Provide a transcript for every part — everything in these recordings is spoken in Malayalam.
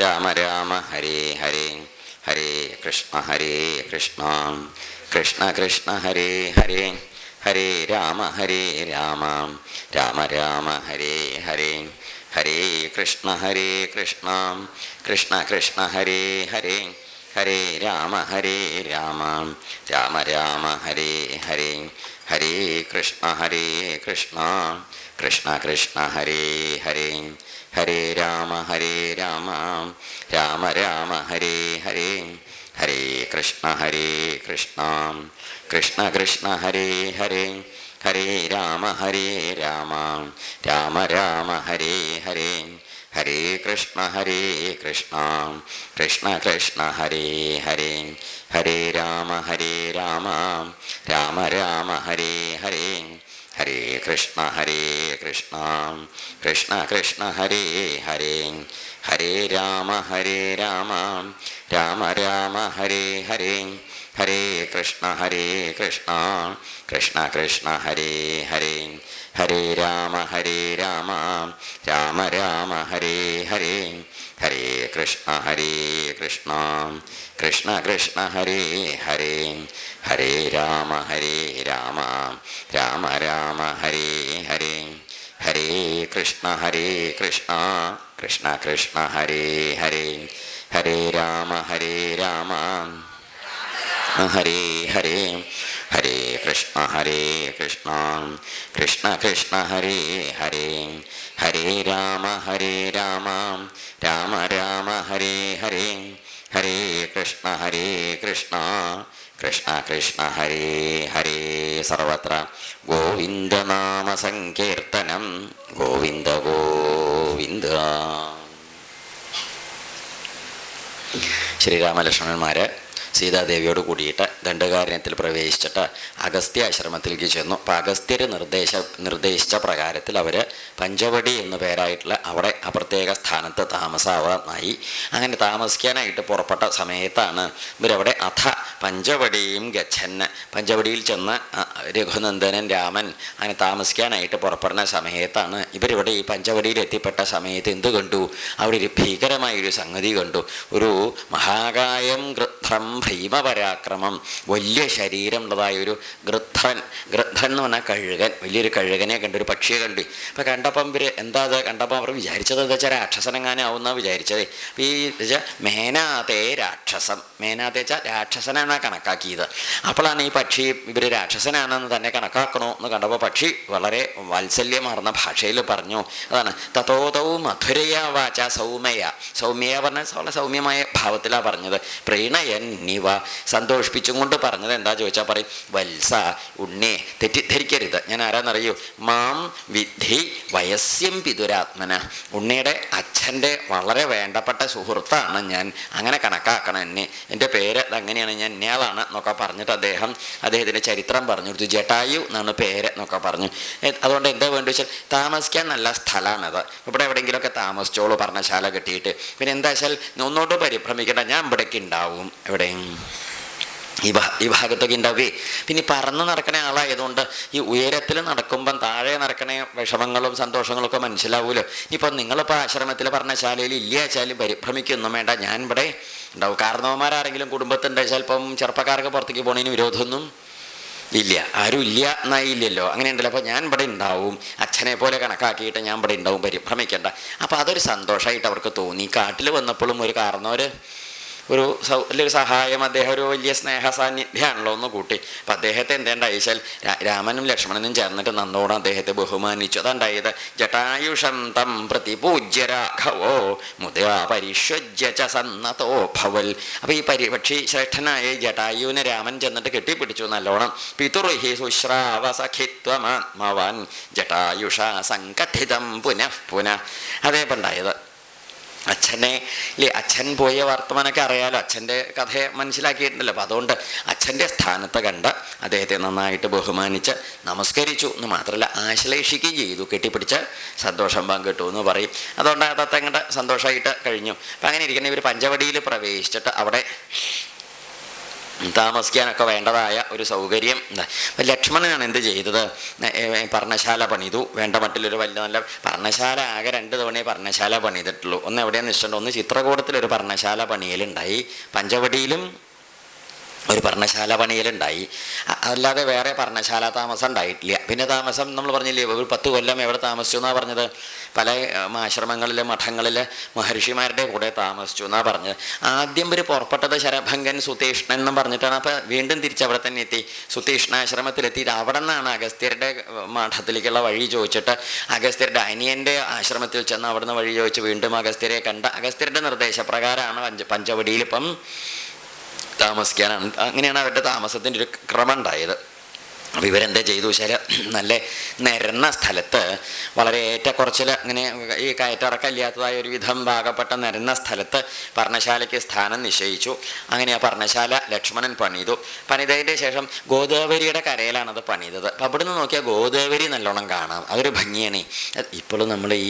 രാമ രാമ ഹരേ ഹരേ ഹരേ കൃഷ്ണ കൃഷ്ണ കൃഷ്ണ ഹരേ ഹരേ ഹരേ രാമ രാമ രാമ ഹരേ ഹരേ ഹരേ കൃഷ്ണ കൃഷ്ണ കൃഷ്ണ ഹരേ ഹരേ ഹരേ രാമ രാമ രാമ ഹരേ ഹരേ ഹരേ കൃഷ്ണ കൃഷ്ണ കൃഷ്ണ ഹരേ ഹരേ ഹരേ രാമ രാമ രാമ ഹരേ ഹരേ ഹരേ കൃഷ്ണ കൃഷ്ണ കൃഷ്ണ ഹരേ ഹരേ ഹരേ രാമ രാമ രാമ ഹരേ ഹരേ ഹരേ കൃഷ്ണ കൃഷ്ണ കൃഷ്ണ ഹരേ ഹരേ ഹരേ രാമ രാമ രാമ ഹരേ ഹരേ ഹരേ കൃഷ്ണ കൃഷ്ണ കൃഷ്ണ ഹരേ ഹരേ ഹരേ രാമ രാമ രാമ ഹരേ ഹരേ ഹരേ കൃഷ്ണ കൃഷ്ണ കൃഷ്ണ ഹരേ ഹരേ ഹരേ രാമ രാമ രാമ ഹരേ ഹരേ ഹരേ കൃഷ്ണ കൃഷ്ണ കൃഷ്ണ ഹരേ ഹരേ ഹരേ രാമ രാമ രാമ ഹരേ ഹരേ ഹരേ കൃഷ്ണ കൃഷ്ണ കൃഷ്ണ ഹരേ ഹരേ ഹരേ രാമ രാമ ഹരേ ഹരേ ഹരേ കൃഷ്ണ കൃഷ്ണ കൃഷ്ണ ഹരേ ഹരേ ഹരേ രാമ രാമ രാമ ഹരേ ഹരേ ഹരേ കൃഷ്ണ കൃഷ്ണ കൃഷ്ണ ഹരേ ഹരേ സർവത്ര ഗോവിന്ദനാമ സങ്കീർത്തനം ഗോവിന്ദ ഗോവിന്ദ. ശ്രീരാമലക്ഷ്മണന്മാര് സീതാദേവിയോട് കൂടിയിട്ട് ദണ്ഡകാരണ്യത്തിൽ പ്രവേശിച്ചിട്ട് അഗസ്ത്യ ആശ്രമത്തിലേക്ക് ചെന്നു. അപ്പോൾ അഗസ്ത്യർ നിർദ്ദേശിച്ച പ്രകാരത്തിൽ അവർ പഞ്ചവടി എന്നു പേരായിട്ടുള്ള അവിടെ ആ പ്രത്യേക സ്ഥാനത്ത് താമസാവാനായി. അങ്ങനെ താമസിക്കാനായിട്ട് പുറപ്പെട്ട സമയത്താണ് ഇവരവിടെ അഥ പഞ്ചവടിയും ഗച്ഛന്, പഞ്ചവടിയിൽ ചെന്ന് രഘുനന്ദനൻ രാമൻ അങ്ങനെ താമസിക്കാനായിട്ട് പുറപ്പെടുന്ന സമയത്താണ് ഇവരിവിടെ ഈ പഞ്ചവടിയിൽ എത്തിപ്പെട്ട സമയത്ത് എന്ത് കണ്ടു? അവിടെ ഒരു ഭീകരമായൊരു സംഗതി കണ്ടു. ഒരു മഹാകായം ഗൃധ്രം ഭീമപരാക്രമം, വലിയ ശരീരമുള്ളതായൊരു ഗൃധ്രൻ എന്ന് പറഞ്ഞാൽ കഴുകൻ, വലിയൊരു കഴുകനെ കണ്ടു, ഒരു പക്ഷിയെ കണ്ടു. അപ്പം കണ്ടപ്പം ഇവർ എന്താ കണ്ടപ്പോൾ അവർ വിചാരിച്ചത് എന്താ വെച്ചാൽ രാക്ഷസനെങ്ങാനും ആവുന്ന വിചാരിച്ചത്. ഈ വെച്ചാൽ മേനാതേ രാക്ഷസം, മേനാതേ വെച്ചാൽ രാക്ഷസനാണ് കണക്കാക്കിയത്. അപ്പോഴാണ് ഈ പക്ഷി ഇവർ രാക്ഷസനാണെന്ന് തന്നെ കണക്കാക്കണോ എന്ന് കണ്ടപ്പോൾ പക്ഷി വളരെ വാത്സല്യമാർന്ന ഭാഷയിൽ പറഞ്ഞു. അതാണ് തതോതൗ മധുരയാ വാച സൗമ്യ, സൗമ്യ പറഞ്ഞാൽ വളരെ സൗമ്യമായ ഭാവത്തിലാണ് പറഞ്ഞത്. പ്രീണയൻ നിവ, സന്തോഷിപ്പിച്ചും കൊണ്ട് പറഞ്ഞത് എന്താ ചോദിച്ചാൽ പറയും, വത്സ ഉണ്ണേ, തെറ്റിദ്ധരിക്കരുത്, ഞാൻ ആരാന്നറിയൂ, മാം വിദ്ധി വയസ്യം പിതുരാത്മന, ഉണ്ണിയുടെ അച്ഛൻ്റെ വളരെ വേണ്ടപ്പെട്ട സുഹൃത്താണ് ഞാൻ, അങ്ങനെ കണക്കാക്കണം എന്നെ, എൻ്റെ പേര് അങ്ങനെയാണ്, ഞാൻ ഇന്നയാളാണ് എന്നൊക്കെ പറഞ്ഞിട്ട് അദ്ദേഹത്തിൻ്റെ ചരിത്രം പറഞ്ഞു കൊടുത്തു. ജടായു എന്നാണ് പേര് എന്നൊക്കെ പറഞ്ഞു. അതുകൊണ്ട് എന്താ വേണ്ടി വെച്ചാൽ താമസിക്കാൻ നല്ല സ്ഥലമാണത്, ഇവിടെ എവിടെയെങ്കിലുമൊക്കെ താമസിച്ചോളൂ പർണശാല കെട്ടിയിട്ട്. പിന്നെ എന്താ വെച്ചാൽ ഒന്നോട്ട് പരിഭ്രമിക്കേണ്ട, ഞാൻ ഇവിടേക്ക് ഉണ്ടാവും, എവിടെ ഈ ഭാഗത്തൊക്കെ ഉണ്ടാവേ. പിന്നെ പറന്ന് നടക്കണ ആളായതുകൊണ്ട് ഈ ഉയരത്തിൽ നടക്കുമ്പം താഴെ നടക്കണ വിഷമങ്ങളും സന്തോഷങ്ങളൊക്കെ മനസ്സിലാവൂലോ. ഇപ്പം നിങ്ങളിപ്പോൾ ആശ്രമത്തിൽ പർണശാലയിൽ ഇല്ല വെച്ചാലും പരിഭ്രമിക്കൊന്നും വേണ്ട, ഞാൻ ഇവിടെ ഉണ്ടാവും. കാരണവന്മാരാരെങ്കിലും കുടുംബത്തിൻ്റെ ചിലപ്പം ചെറുപ്പക്കാർക്ക് പുറത്തേക്ക് പോണതിന് വിരോധമൊന്നും ഇല്ല, ആരും ഇല്ല എന്നായില്ലല്ലോ, അങ്ങനെ ഉണ്ടല്ലോ. അപ്പോൾ ഞാൻ ഇവിടെ ഉണ്ടാവും, അച്ഛനെ പോലെ കണക്കാക്കിയിട്ട് ഞാൻ ഇവിടെ ഉണ്ടാവും, പരിഭ്രമിക്കേണ്ട. അപ്പോൾ അതൊരു സന്തോഷമായിട്ട് അവർക്ക് തോന്നി. കാട്ടിൽ വന്നപ്പോഴും ഒരു കാരണവർ വലിയൊരു സഹായം, അദ്ദേഹം ഒരു വലിയ സ്നേഹ സാന്നിധ്യമാണല്ലോ ഒന്ന് കൂട്ടി. അപ്പം അദ്ദേഹത്തെ എന്തുണ്ടായിച്ചാൽ രാമനും ലക്ഷ്മണനും ചേർന്നിട്ട് നന്നോണം അദ്ദേഹത്തെ ബഹുമാനിച്ചു. അതുണ്ടായത് ജടായുഷം തം പ്രതിപൂജ്യ രാഘവോ മുദ്രാ പരിഷ്വജ്യ ച സന്നതോ ഭവൽ. അപ്പോൾ ഈ പക്ഷി ശ്രേഷ്ഠനായ ജടായുവിനെ രാമൻ ചെന്നിട്ട് കെട്ടിപ്പിടിച്ചു നല്ലോണം. പിതുർഹി ശുശ്രാവ സഖിത്വമാത്മവാൻ ജടായുഷ സംകഥിതം പുനഃ പുനഃ. അതേപോലെ ഉണ്ടായത് അച്ഛൻ പോയ വർത്തമാനമൊക്കെ അറിയാലോ, അച്ഛൻ്റെ കഥയെ മനസ്സിലാക്കിയിട്ടുണ്ടല്ലോ. അപ്പോൾ അതുകൊണ്ട് അച്ഛൻ്റെ സ്ഥാനത്ത് കണ്ട് അദ്ദേഹത്തെ നന്നായിട്ട് ബഹുമാനിച്ച് നമസ്കരിച്ചു എന്ന് മാത്രമല്ല ആശ്ലേഷിക്കുകയും ചെയ്തു, കെട്ടിപ്പിടിച്ച് സന്തോഷം പങ്കിട്ടു എന്ന് പറയും. അതുകൊണ്ട് അതൊക്കെ അങ്ങോട്ട് സന്തോഷമായിട്ട് കഴിഞ്ഞു. അപ്പം അങ്ങനെ ഇരിക്കുന്ന ഇവർ പഞ്ചവടിയിൽ പ്രവേശിച്ചിട്ട് അവിടെ താമസിക്കാനൊക്കെ വേണ്ടതായ ഒരു സൗകര്യം. അപ്പം ലക്ഷ്മണനാണ് എന്ത് ചെയ്തത്? പർണശാല പണിതു. വേണ്ട മട്ടിലൊരു വലിയ നല്ല പർണശാല. ആകെ 2 തവണയേ പർണശാല പണിതിട്ടുള്ളൂ. ഒന്ന് എവിടെയാണെന്ന് ഇഷ്ടമുണ്ട്, ഒന്ന് ചിത്രകൂടത്തിലൊരു പർണശാല പണിയലുണ്ടായി, പഞ്ചവടിയിലും ഒരു പർണശാല പണിയലുണ്ടായി. അല്ലാതെ വേറെ പർണശാല താമസം ഉണ്ടായിട്ടില്ല. പിന്നെ താമസം നമ്മൾ പറഞ്ഞില്ലേ, ഒരു 10 കൊല്ലം എവിടെ താമസിച്ചു എന്നാണ് പറഞ്ഞത്? പല ആശ്രമങ്ങളിൽ, മഠങ്ങളിൽ മഹർഷിമാരുടെ കൂടെ താമസിച്ചു എന്നാണ് പറഞ്ഞത്. ആദ്യം ഒരു പുറപ്പെട്ടത് ശരഭംഗൻ സുതീഷ്ണൻ എന്നും പറഞ്ഞിട്ടാണ്. അപ്പോൾ വീണ്ടും തിരിച്ചവിടെ തന്നെ എത്തി, സുതീഷ്ണാശ്രമത്തിലെത്തിയിട്ട് അവിടെ നിന്നാണ് അഗസ്ത്യരുടെ മഠത്തിലേക്കുള്ള വഴി ചോദിച്ചിട്ട് അഗസ്ത്യരുടെ അനിയൻ്റെ ആശ്രമത്തിൽ ചെന്ന് അവിടുന്ന് വഴി ചോദിച്ച് വീണ്ടും അഗസ്ത്യരെ കണ്ട അഗസ്ത്യരുടെ നിർദ്ദേശപ്രകാരമാണ് പഞ്ചവടിയിൽ ഇപ്പം താമസിക്കാനാണ്. അങ്ങനെയാണ് അവരുടെ താമസത്തിൻ്റെ ഒരു ക്രമം ഉണ്ടായത്. അപ്പോൾ ഇവരെന്താ ചെയ്തു വെച്ചാൽ നല്ല നിരന്ന സ്ഥലത്ത്, വളരെ ഏറ്റക്കുറച്ചിൽ, ഇങ്ങനെ ഈ കയറ്റിറക്കമില്ലാത്തതായ ഒരു വിധം ഭാഗപ്പെട്ട നിരന്ന സ്ഥലത്ത് പർണശാലയ്ക്ക് സ്ഥാനം നിശ്ചയിച്ചു. അങ്ങനെ ആ പർണശാല ലക്ഷ്മണൻ പണിതു. പണിതതിൻ്റെ ശേഷം ഗോദാവരിയുടെ കരയിലാണത് പണിതത്. അപ്പം അവിടെ നിന്ന് നോക്കിയാൽ ഗോദാവരി നല്ലോണം കാണാം, അതൊരു ഭംഗിയാണ്. ഇപ്പോഴും നമ്മൾ ഈ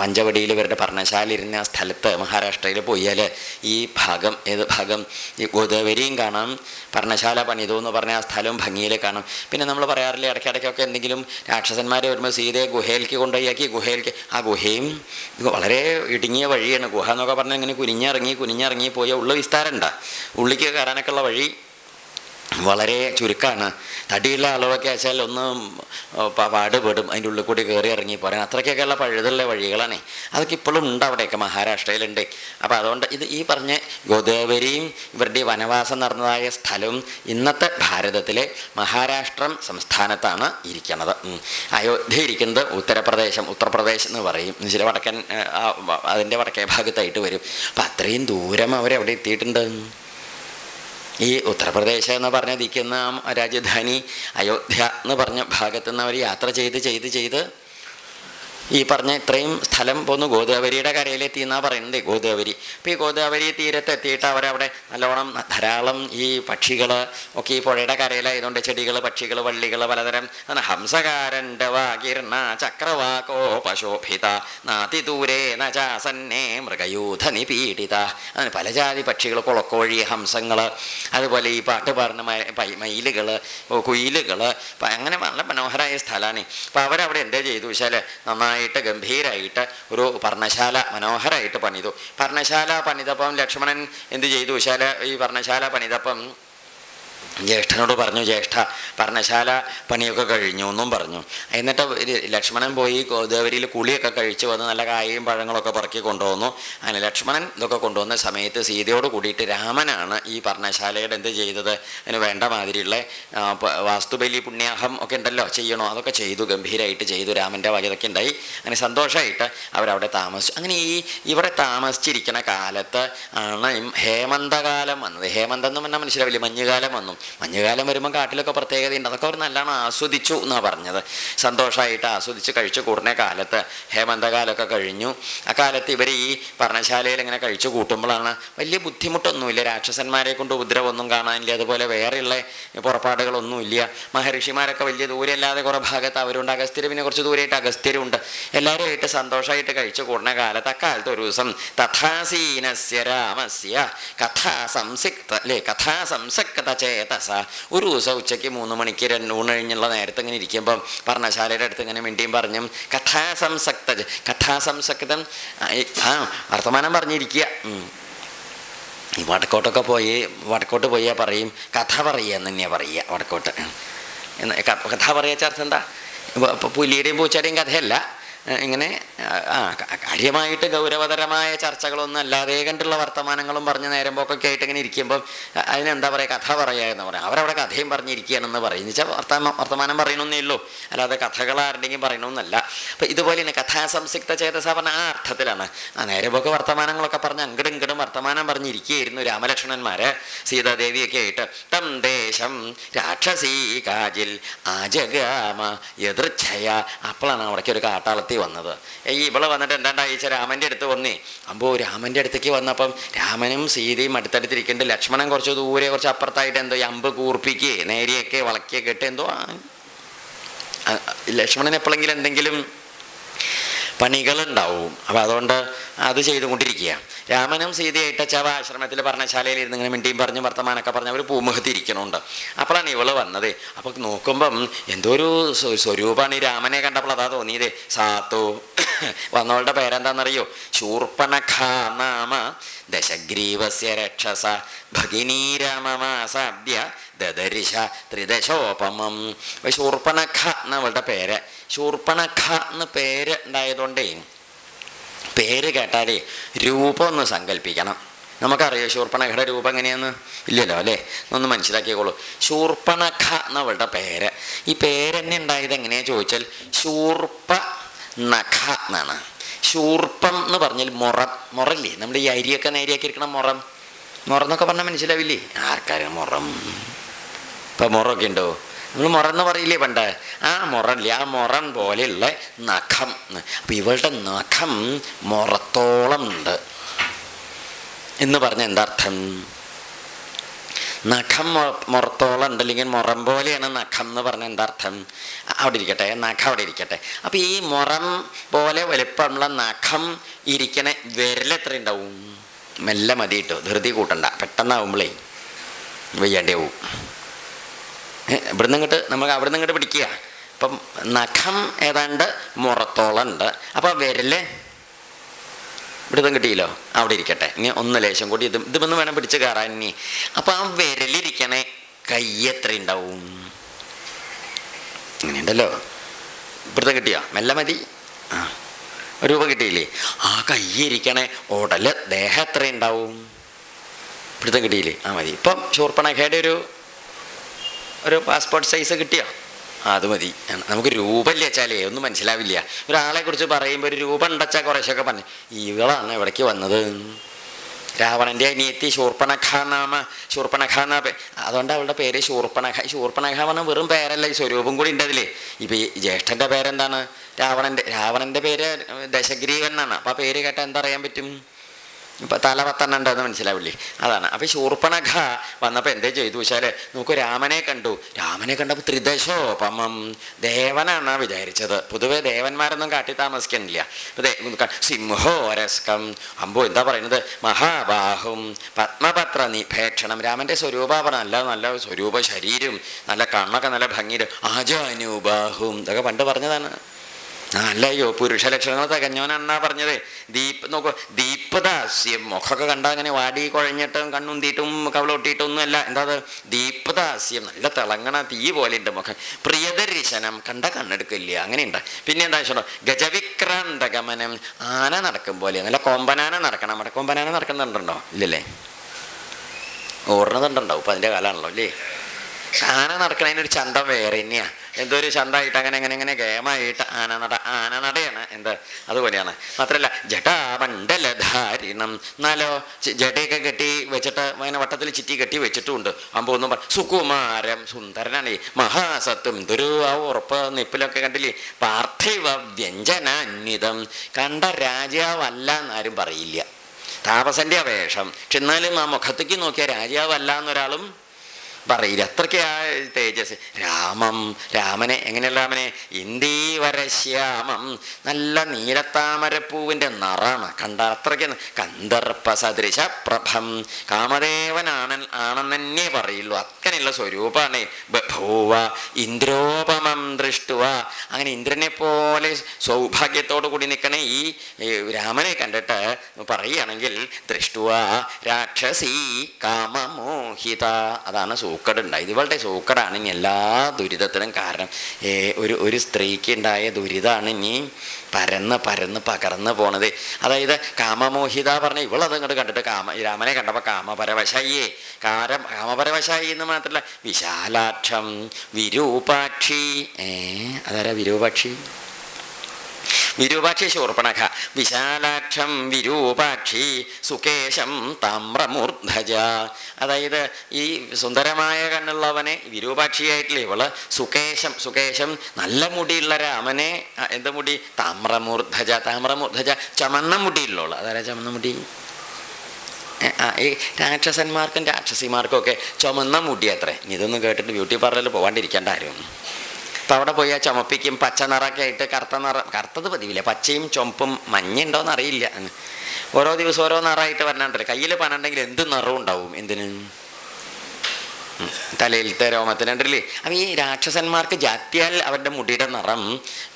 പഞ്ചവടിയിൽ ഇവരുടെ പർണശാല ഇരുന്ന ആ സ്ഥലത്ത് മഹാരാഷ്ട്രയിൽ പോയാൽ ഈ ഭാഗം, ഏത് ഭാഗം, ഈ ഗോദാവരിയും കാണാം, പർണശാല പണിതു എന്ന് പറഞ്ഞ ആ സ്ഥലവും ഭംഗിയിൽ കാണാം. പിന്നെ നമ്മൾ പറയാറില്ല, ഇടയ്ക്കിടയ്ക്കൊക്കെ എന്തെങ്കിലും രാക്ഷസന്മാർ വരുമ്പോൾ സീതയെ ഗുഹയിലേക്ക് കൊണ്ടുപോയി ഗുഹയിലേക്ക്, ആ ഗുഹയും വളരെ ഇടുങ്ങിയ വഴിയാണ്. ഗുഹ എന്നൊക്കെ പറഞ്ഞാൽ ഇങ്ങനെ കുനിഞ്ഞിറങ്ങി പോയ ഉള്ള വിസ്താരമുണ്ട്. ഉള്ളിലേക്ക് കയറാനൊക്കെയുള്ള വഴി വളരെ ചുരുക്കമാണ്. തടിയുള്ള അളവൊക്കെ വെച്ചാൽ ഒന്ന് പാടുപെടും അതിൻ്റെ ഉള്ളിൽ കൂടി കയറി ഇറങ്ങി പോരാൻ. അത്രയ്ക്കൊക്കെയുള്ള പഴുതുള്ള വഴികളാണ്. അതൊക്കെ ഇപ്പോഴും ഉണ്ട്, അവിടെയൊക്കെ മഹാരാഷ്ട്രയിലുണ്ട്. അപ്പോൾ അതുകൊണ്ട് ഈ പറഞ്ഞ ഗോദാവരിയും ഇവരുടെ വനവാസം നടന്നതായ സ്ഥലവും ഇന്നത്തെ ഭാരതത്തിലെ മഹാരാഷ്ട്രം സംസ്ഥാനത്താണ് ഇരിക്കുന്നത്. അയോധ്യ ഇരിക്കുന്നത് ഉത്തർപ്രദേശ് എന്ന് പറയും. ചില വടക്കൻ അതിൻ്റെ വടക്കേ ഭാഗത്തായിട്ട് വരും. അപ്പം അത്രയും ദൂരം അവരെവിടെ എത്തിയിട്ടുണ്ട്. ഈ ഉത്തർപ്രദേശ് എന്ന് പറഞ്ഞിരിക്കുന്ന രാജധാനി അയോധ്യ എന്ന് പറഞ്ഞ ഭാഗത്തു നിന്ന് അവർ യാത്ര ചെയ്ത് ഈ പറഞ്ഞ ഇത്രയും സ്ഥലം പോന്നു ഗോദാവരിയുടെ കരയിലെത്തി എന്നാണ് പറയുന്നത്. ഗോദാവരി, അപ്പോൾ ഈ ഗോദാവരി തീരത്തെത്തിയിട്ട് അവരവിടെ നല്ലോണം ധാരാളം ഈ പക്ഷികൾ ഒക്കെ ഈ പുഴയുടെ കരയിലായതുകൊണ്ട് ചെടികൾ, പക്ഷികൾ, വള്ളികൾ പലതരം, ഹംസകാരണ്ടവാകിർണ ചക്രവാകോ പശോഭിത നാതിദൂരേ നചാസന്നേ മൃഗയൂഥ നിപീഡിത. അങ്ങനെ പല ജാതി പക്ഷികൾ, കുളക്കോഴി, ഹംസങ്ങൾ, അതുപോലെ ഈ പാട്ട് പാടുന്ന മയിലുകൾ, കുയിലുകൾ, അങ്ങനെ നല്ല മനോഹരമായ സ്ഥലമാണ്. അപ്പോൾ അവരവിടെ എന്താ ചെയ്തു വെച്ചാൽ നന്നായിട്ട് ഗംഭീരമായിട്ട് ഒരു പർണശാല മനോഹരമായിട്ട് പണിതു. പർണശാല പണിതപ്പം ലക്ഷ്മണൻ എന്ത് ചെയ്തു വെച്ചാൽ ഈ പർണശാല പണിതപ്പം ജ്യേഷ്ഠനോട് പറഞ്ഞു, ജ്യേഷ്ഠ പർണശാല പണിയൊക്കെ കഴിഞ്ഞു എന്നും പറഞ്ഞു. എന്നിട്ട് ലക്ഷ്മണൻ പോയി ഗോദാവരിയിൽ കുളിയൊക്കെ കഴിച്ച് വന്ന് നല്ല കായയും പഴങ്ങളൊക്കെ പറക്കി കൊണ്ടുവന്നു. അങ്ങനെ ലക്ഷ്മണൻ ഇതൊക്കെ കൊണ്ടുവന്ന സമയത്ത് സീതയോട് കൂടിയിട്ട് രാമനാണ് ഈ പർണശാലയുടെ എന്ത് ചെയ്തത്, അതിന് വേണ്ട മാതിരിയുള്ള വാസ്തുബലി പുണ്യാഹം ഒക്കെ ഉണ്ടല്ലോ, ചെയ്യണോ, അതൊക്കെ ചെയ്തു, ഗംഭീരമായിട്ട് ചെയ്തു. രാമൻ്റെ വകതൊക്കെ ഉണ്ടായി. അങ്ങനെ സന്തോഷമായിട്ട് അവരവിടെ താമസിച്ചു. അങ്ങനെ ഇവിടെ താമസിച്ചിരിക്കുന്ന കാലത്ത് ആണ് ഹേമന്തകാലം വന്നത്. ഹേമന്തം എന്ന് പറഞ്ഞാൽ മനസ്സിലാവില്ലേ, മഞ്ഞുകാലം വന്നു. മഞ്ഞുകാലം വരുമ്പോൾ കാട്ടിലൊക്കെ പ്രത്യേകതയുണ്ട്. അതൊക്കെ അവർ നല്ലോണം ആസ്വദിച്ചു എന്നാണ് പറഞ്ഞത്. സന്തോഷമായിട്ട് ആസ്വദിച്ച് കഴിച്ചു കൂടുന്ന കാലത്ത് ഹേമന്തകാലമൊക്കെ കഴിഞ്ഞു. ആ കാലത്ത് ഇവർ ഈ പർണശാലയിൽ ഇങ്ങനെ കഴിച്ചു കൂട്ടുമ്പോഴാണ് വലിയ ബുദ്ധിമുട്ടൊന്നുമില്ല, രാക്ഷസന്മാരെ കൊണ്ട് ഉപദ്രവമൊന്നും കാണാനില്ല, അതുപോലെ വേറെയുള്ള പുറപ്പാടുകളൊന്നുമില്ല. മഹർഷിമാരൊക്കെ വലിയ ദൂരമല്ലാതെ കുറേ ഭാഗത്ത് അവരുണ്ട്, അഗസ്ത്യർ പിന്നെ കുറച്ച് ദൂരമായിട്ട് അഗസ്ത്യരുണ്ട്. എല്ലാവരുമായിട്ട് സന്തോഷമായിട്ട് കഴിച്ചു കൂടുന്ന കാലത്ത് അക്കാലത്ത് ഒരു ദിവസം തഥാസീനസ്യ രാമസ്യ കഥാസംസക്ത ചേതസ, ഒരു ദിവസം ഉച്ചയ്ക്ക് 3 മണിക്ക് ഊണ് കഴിഞ്ഞുള്ള നേരത്തെ ഇങ്ങനെ ഇരിക്കുമ്പം പർണശാലയുടെ അടുത്ത് ഇങ്ങനെ മിണ്ടിയും പറഞ്ഞും കഥാസംസക്തം വർത്തമാനം പറഞ്ഞിരിക്കുക. ഈ വടക്കോട്ട് പോയാൽ പറയും കഥ പറയുക എന്ന് തന്നെയാണ് പറയുക. വടക്കോട്ട് കഥ പറയുക അർത്ഥം എന്താ? പുലിയുടെയും പൂച്ചയുടെയും കഥയല്ല, ഇങ്ങനെ കാര്യമായിട്ട് ഗൗരവതരമായ ചർച്ചകളൊന്നും അല്ലാതെ കണ്ടുള്ള വർത്തമാനങ്ങളും പറഞ്ഞ് നേരം പോക്കൊക്കെ ആയിട്ട് ഇങ്ങനെ ഇരിക്കുമ്പം അതിനെന്താ പറയുക, കഥ പറയുക എന്ന് പറയാം. അവരവിടെ കഥയും പറഞ്ഞിരിക്കുകയാണെന്ന് പറയും. എന്ന് വെച്ചാൽ വർത്തമാനം പറയണമെന്നേ ഉള്ളൂ, അല്ലാതെ കഥകൾ ആരുടെയും പറയണമെന്നല്ല. അപ്പം ഇതുപോലെ തന്നെ കഥാസംസിക്ത ചേതസ പറഞ്ഞ ആ അർത്ഥത്തിലാണ്. നേരം പോക്ക് വർത്തമാനങ്ങളൊക്കെ പറഞ്ഞ് അങ്ങടും ഇങ്ങടും വർത്തമാനം പറഞ്ഞിരിക്കുകയായിരുന്നു രാമലക്ഷ്മണന്മാർ സീതാദേവിയൊക്കെ ആയിട്ട്. തം ദേശം രാക്ഷസീ കാജിൽ ആജഗാമ എതിർച്ഛയ. അപ്പോഴാണ് അവിടേക്ക് ഒരു കാട്ടാളത്തി വന്നത്. ഇവള് വന്നിട്ട് എന്താണ്ടായിച്ച രാമൻ്റെ അടുത്ത് വന്നേ. അപ്പോൾ രാമൻ്റെ അടുത്തേക്ക് വന്നപ്പം രാമനും സീതയും അടുത്തടുത്തിരിക്കുന്നുണ്ട്. ലക്ഷ്മണൻ കുറച്ച് ദൂരെ കുറച്ച് അപ്പുറത്തായിട്ട് എന്തോ അമ്പ് കൂർപ്പിക്കുകയെ നേരിയൊക്കെ വളക്കിയൊക്കെ ഇട്ട് എന്തോ. ലക്ഷ്മണൻ എപ്പോഴെങ്കിലും എന്തെങ്കിലും പണികളുണ്ടാവും. അപ്പോൾ അതുകൊണ്ട് അത് ചെയ്തുകൊണ്ടിരിക്കുക. രാമനും സീതയായിട്ട് ചവ ആശ്രമത്തിൽ പറഞ്ഞശാലയിൽ ഇരുന്ന് ഇങ്ങനെ മിണ്ടിയും പറഞ്ഞ് വർത്തമാനമൊക്കെ പറഞ്ഞ് അവർ പൂമുഖത്ത് ഇരിക്കണുണ്ട്. അപ്പോഴാണ് ഇവള് വന്നത്. അപ്പോൾ നോക്കുമ്പം എന്തോ ഒരു സ്വരൂപമാണ്. ഈ രാമനെ കണ്ടപ്പോൾ അതാ തോന്നിയത്. സാത്തു വന്നവളുടെ പേരെന്താണെന്നറിയോ? ശൂർപ്പണഖ നാമ ദശഗ്രീവസ്യ രക്ഷസ ഭഗിനീരാമമാസാദ്യ ദദരിശ ത്രിദശോപമം. അപ്പോൾ ശൂർപ്പണഖ എന്നവളുടെ പേര്. ശൂർപ്പണഖ എന്ന് പേര് ഉണ്ടായതുകൊണ്ടേ പേര് കേട്ടാലേ രൂപം ഒന്ന് സങ്കല്പിക്കണം. നമുക്കറിയോ ശൂർപ്പണഖയുടെ രൂപം എങ്ങനെയാന്ന്? ഇല്ലല്ലോ അല്ലേ? ഒന്ന് മനസ്സിലാക്കിക്കോളൂ. ശൂർപ്പണഖ എന്നവളുടെ പേര്. ഈ പേരെന്നെ ഉണ്ടായത് എങ്ങനെയാ ചോദിച്ചാൽ ശൂർപ്പ നഖ എന്നാണ്. ശൂർപ്പം എന്ന് പറഞ്ഞാൽ മുറല്ലേ? നമ്മൾ ഈ അരിയൊക്കെ നേരിയാക്കി ഇരിക്കണം. മുറന്നൊക്കെ പറഞ്ഞാൽ മനസ്സിലാവില്ലേ? ആർക്കാരും മുറം. ഇപ്പം മുറമൊക്കെ ഉണ്ടോ? നമ്മൾ മുറന്ന് പറയില്ലേ പണ്ട്? ആ മുറല്ലേ? ആ മുറൻ പോലെയുള്ള നഖം. അപ്പം ഇവളുടെ നഖം മുറത്തോളം ഉണ്ട് എന്ന് പറഞ്ഞ എന്താർത്ഥം? നഖം മുറത്തോളം ഉണ്ട്, അല്ലെങ്കിൽ മുറം പോലെയാണ് നഖം എന്ന് പറഞ്ഞ എന്താർത്ഥം? അവിടെ ഇരിക്കട്ടെ, നഖം അവിടെ ഇരിക്കട്ടെ. അപ്പം ഈ മുറം പോലെ വലുപ്പമുള്ള നഖം ഇരിക്കണ വിരലെത്ര ഉണ്ടാവും? മെല്ലെ മതി കേട്ടോ, ധൃതി കൂട്ടണ്ട. പെട്ടെന്നാവുമ്പോളേ വയ്യാണ്ടേ പോവും. നമുക്ക് അവിടെ നിന്ന് ഇങ്ങോട്ട് പിടിക്കുക. അപ്പം നഖം ഏതാണ്ട് മുറത്തോളം ഉണ്ട്. അപ്പം വിരല് ഇവിടുന്ന് കിട്ടിയല്ലോ, അവിടെ ഇരിക്കട്ടെ. ഇനി ഒന്ന് ലേശം കൂടി ഇതൊന്ന് വേണം പിടിച്ച് കയറാൻ ഇനി. അപ്പം ആ വിരലിരിക്കണേ കൈ എത്ര ഉണ്ടാവും? അങ്ങനെയുണ്ടല്ലോ. ഇവിടുത്തെ കിട്ടിയോ? മെല്ലെ മതി. ആ രൂപ കിട്ടിയില്ലേ? ആ കൈ ഇരിക്കണേ ഉടല് ദേഹം എത്ര ഉണ്ടാവും? ഇവിടുത്തെ കിട്ടിയില്ലേ? ആ മതി. ഇപ്പം ശൂർപ്പണഖയുടെ ഒരു പാസ്പോർട്ട് സൈസ് കിട്ടിയോ? അത് മതി. നമുക്ക് രൂപമില്ല വെച്ചാലേ ഒന്നും മനസ്സിലാവില്ല. ഒരാളെ കുറിച്ച് പറയുമ്പോൾ ഒരു രൂപം ഉണ്ടച്ചാൽ കുറേശ്ശൊക്കെ പറഞ്ഞു. ഇവളാണ് ഇവിടേക്ക് വന്നത്. രാവണൻ്റെ അനിയത്തി ശൂർപ്പണഖ നാമ. ശൂർപ്പണഖ എന്നാ അതുകൊണ്ട് അവളുടെ പേര് ശൂർപ്പണഖ. ശൂർപ്പണഖ പറഞ്ഞാൽ വെറും പേരല്ല, ഈ സ്വരൂപം കൂടി ഉണ്ട് അതിൽ. ഇപ്പം ഈ ജ്യേഷ്ഠൻ്റെ പേരെന്താണ്? രാവണൻ്റെ പേര് ദശഗ്രീവൻ എന്നാണ്. അപ്പം ആ പേര് കേട്ടാൽ എന്താ അറിയാൻ പറ്റും? ഇപ്പം തലപത്തെണ്ണം ഉണ്ടെന്ന് മനസ്സിലാവില്ലേ? അതാണ്. അപ്പം ശൂർപ്പണഖ വന്നപ്പോൾ എന്തേ ചെയ്തു വെച്ചാൽ നമുക്ക് രാമനെ കണ്ടപ്പോൾ ത്രിദശോപമം ദേവനാണ് വിചാരിച്ചത്. പൊതുവെ ദേവന്മാരൊന്നും കാട്ടി താമസിക്കുന്നില്ല. ഇപ്പം സിംഹോരസ്കം അമ്പോ എന്താ പറയുന്നത്? മഹാബാഹും പത്മപത്ര നിഭേക്ഷണം. രാമൻ്റെ സ്വരൂപ പറഞ്ഞ നല്ല സ്വരൂപ ശരീരം, നല്ല കണ്ണൊക്കെ നല്ല ഭംഗിയിൽ. ആജാനുബാഹും ഇതൊക്കെ പണ്ട് പറഞ്ഞതാണ്. അല്ലയോ പുരുഷ ലക്ഷണങ്ങൾ തികഞ്ഞവനാന്നാ പറഞ്ഞത്. നോക്കൂ, ദീപ്തദാസ്യം. മുഖമൊക്കെ കണ്ടാൽ അങ്ങനെ വാടി കുഴഞ്ഞിട്ടും കണ്ണുന്തിയിട്ടും കവളൊട്ടിയിട്ടൊന്നും അല്ല. എന്താ അത്? ദീപ്തദാസ്യം. നല്ല തിളങ്ങണ തീ പോലെ ഉണ്ട് മുഖം. പ്രിയദർശനം. കണ്ട കണ്ണെടുക്കില്ല. അങ്ങനെയുണ്ട്. പിന്നെ എന്താ വെച്ചോ? ഗജവിക്രാന്തഗമനം. ആന നടക്കും പോലെ. നല്ല കൊമ്പനാന നടക്കണം. നമ്മുടെ കൊമ്പനാന നടക്കുന്നുണ്ടോ? ഇല്ലല്ലേ? ഓടുന്നതുണ്ടാവും. ഇപ്പം അതിൻ്റെ കാലമാണല്ലോ അല്ലേ? ആന നടക്കണതിനൊരു ചന്തം വേറെ തന്നെയാണ്. എന്തോ ഒരു ചന്തമായിട്ട് അങ്ങനെ ഗേമായിട്ട് ആന നടയാണ്. എന്താ അതുപോലെയാണ്. മാത്രമല്ല ജടാമണ്ഡലധാരിണം. എന്നാലോ ജടയൊക്കെ കെട്ടി വെച്ചിട്ട് അങ്ങനെ വട്ടത്തിൽ ചിറ്റി കെട്ടി വെച്ചിട്ടുമുണ്ട്. അമ്പോ ഒന്നും സുകുമാരം. സുന്ദരനാണ്. മഹാസത്വം. ഇതൊരു ആ ഉറപ്പ് നിപ്പിലൊക്കെ കണ്ടില്ലേ? പാർത്ഥിവ വ്യഞ്ജനാന്വിതം. കണ്ട രാജാവല്ല എന്നാരും പറയില്ല. താപസന്റെ വേഷം. പക്ഷെ എന്നാലും ആ മുഖത്തേക്ക് നോക്കിയാൽ രാജാവല്ല എന്നൊരാളും പറയില്ല. അത്രയ്ക്ക് ആ തേജസ്. രാമനെ എങ്ങനെയുള്ള രാമനെ? ഇന്ദീവരശ്യാമം. നല്ല നീലത്താമരപ്പൂവിൻ്റെ നിറാണ്. കണ്ട അത്രയ്ക്ക് കന്ദർപ്പ സദൃശ പ്രഭം. ആണെന്ന് തന്നെ പറയുള്ളൂ. അങ്ങനെയുള്ള സ്വരൂപമാണ്. ബഭൂവ ഇന്ദ്രോപമം ദൃഷ്ടുവ. അങ്ങനെ ഇന്ദ്രനെ പോലെ സൗഭാഗ്യത്തോടു കൂടി നിൽക്കണേ ഈ രാമനെ കണ്ടിട്ട് പറയുകയാണെങ്കിൽ ദൃഷ്ടുവ രാക്ഷസീ കാമമോഹിത. അതാണ് സൂക്കടുണ്ടായത്. ഇവളുടെ സൂക്കടാണ് ഇനി എല്ലാ ദുരിതത്തിനും കാരണം. ഒരു സ്ത്രീക്ക് ഉണ്ടായ ദുരിതമാണ് ഇനി പരന്ന് പകർന്ന് പോണത്. അതായത് കാമമോഹിത പറഞ്ഞ ഇവളത് ഇങ്ങോട്ട് കണ്ടിട്ട് രാമനെ കണ്ടപ്പോൾ കാമപരവശായിയേ. കാമപരവശായി എന്ന് മാത്രമല്ല വിശാലാക്ഷം വിരൂപാക്ഷി. അതാരാ വിരൂപാക്ഷി? വിരൂപാക്ഷി ശൂർപ്പണഖ. വിശാലാക്ഷം വിരൂപാക്ഷി സുകേശം താമ്രമൂർധജ. അതായത് ഈ സുന്ദരമായ കണ്ണുള്ളവനെ വിരൂപാക്ഷിയായിട്ടില്ല ഇവള്. സുകേശം നല്ല മുടിയുള്ള രാമനെ എന്ത് മുടി? താമ്രമൂർധജ. ചമന്ന മുടിയുള്ളവള്. അതാരാ ചമന്ന മുടി? ഈ രാക്ഷസന്മാർക്കും രാക്ഷസിമാർക്കും ഒക്കെ ചുമന്ന മുടി അത്രേ. ഇതൊന്നും കേട്ടിട്ട് ബ്യൂട്ടി പാർലറിൽ പോകാണ്ടിരിക്കേണ്ട ആരും. അപ്പം അവിടെ പോയി ആ ചുമപ്പിക്കും പച്ച നിറമൊക്കെ ആയിട്ട് കറുത്തത് പതിവില്ല, പച്ചയും ചുമപ്പും മഞ്ഞ ഉണ്ടോയെന്ന് അറിയില്ല. ഓരോ ദിവസം ഓരോ നിറമായിട്ട് വരണണ്ടല്ലോ. കയ്യിൽ പണുണ്ടെങ്കിൽ എന്ത് നിറവും ഉണ്ടാവും. എന്തിന്? തലയിലത്തെ രോമത്തിനുണ്ടല്ലേ. അപ്പം ഈ രാക്ഷസന്മാർക്ക് ജാത്യാൽ അവരുടെ മുടിയുടെ നിറം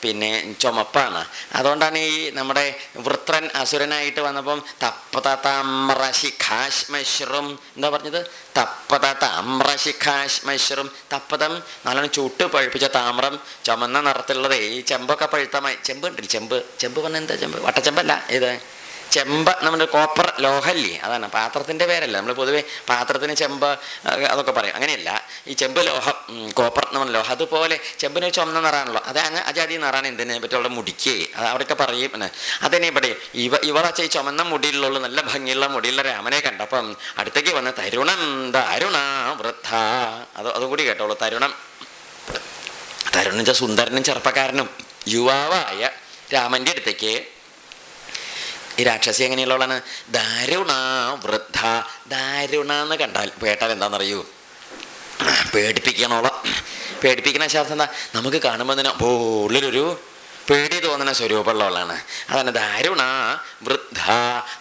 പിന്നെ ചുമപ്പാണ്. അതുകൊണ്ടാണ് ഈ നമ്മുടെ വൃത്രൻ അസുരനായിട്ട് വന്നപ്പം തപ്പതമ്രശിഖാശ്മശ്രും എന്താ പറഞ്ഞത്? തപ്പതമ്രശിഖാശ്മശ്രും. തപ്പതം നല്ലോണം ചുട്ട് പഴുപ്പിച്ച താമ്രം, ചുമന്ന നിറത്തിലുള്ളത്. ഈ ചെമ്പൊക്കെ പഴുത്തമായി ചെമ്പ് ഉണ്ടല്ലോ. ചെമ്പ് പറഞ്ഞാൽ എന്താ? ചെമ്പ് വട്ടച്ചെമ്പല്ല, ഇത് ചെമ്പ നമ്മുടെ കോപ്പർ ലോഹല്ലേ, അതാണ്. പാത്രത്തിൻ്റെ പേരല്ല. നമ്മൾ പൊതുവെ പാത്രത്തിന് ചെമ്പ് അതൊക്കെ പറയും, അങ്ങനെയല്ല. ഈ ചെമ്പ് ലോഹം, കോപ്പർ നമ്മൾ ലോഹം. അതുപോലെ ചെമ്പിന് ചുമന്ന നിറാണല്ലോ. അത് അജാതി നിറാണ്. എന്തിനെ പറ്റിയുള്ള മുടിക്ക് അത് അവിടെയൊക്കെ പറയും. അതിനെ ഇവിടെ ഇവളച്ച ഈ ചുമന്ന മുടിയിലുള്ള നല്ല ഭംഗിയുള്ള മുടിയുള്ള രാമനെ കണ്ടപ്പം അടുത്തേക്ക് വന്ന് തരുണം ദാരുണ വൃദ്ധ. അതുകൂടി കേട്ടോളൂ. തരുണം സുന്ദരനും ചെറുപ്പക്കാരനും യുവാവായ രാമൻ്റെ അടുത്തേക്ക് ഈ രാക്ഷസി എങ്ങനെയുള്ളവളാണ്? ദാരുണ വൃദ്ധ. ദാരുണ എന്ന് കേട്ടാൽ എന്താണെന്നറിയൂ? പേടിപ്പിക്കണോളം. പേടിപ്പിക്കണ ശാസ്ത്രം എന്താ? നമുക്ക് കാണുമ്പോൾ തന്നെ ഉള്ളിലൊരു പേടി തോന്നുന്ന സ്വരൂപമുള്ളവളാണ്. അതാണ് ദാരുണ വൃദ്ധ.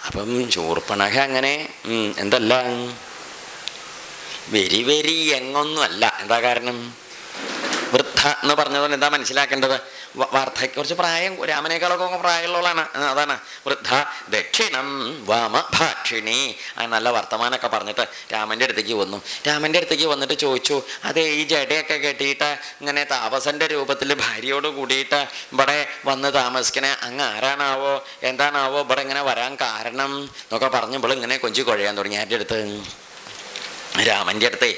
അപ്പം ശൂർപ്പണഖ അങ്ങനെ എന്തല്ല, വെരി എങ്ങൊന്നും അല്ല. എന്താ കാരണം? വൃദ്ധ എന്ന് പറഞ്ഞതുകൊണ്ട് എന്താ മനസ്സിലാക്കേണ്ടത്? വാർദ്ധക്യം, കുറച്ച് പ്രായം, രാമനേക്കാളൊക്കെ പ്രായമുള്ളവളാണ്. അതാണ് വൃദ്ധ. ദക്ഷിണം വാമഭാക്ഷിണി. നല്ല വർത്തമാനമൊക്കെ പറഞ്ഞിട്ട് രാമൻ്റെ അടുത്തേക്ക് വന്നു. രാമൻ്റെ അടുത്തേക്ക് വന്നിട്ട് ചോദിച്ചു, അതെ ഈ ജടയൊക്കെ കെട്ടിയിട്ട് ഇങ്ങനെ താപസൻ്റെ രൂപത്തിൽ ഭാര്യയോട് കൂടിയിട്ട് ഇവിടെ വന്ന് താമസിക്കണേ, അങ്ങ് ആരാണാവോ എന്താണാവോ ഇവിടെ ഇങ്ങനെ വരാൻ കാരണം എന്നൊക്കെ പറഞ്ഞപ്പോൾ ഇങ്ങനെ കൊഞ്ചി കുഴയാൻ തുടങ്ങി എൻ്റെ അടുത്ത്, രാമൻ്റെ അടുത്തേ.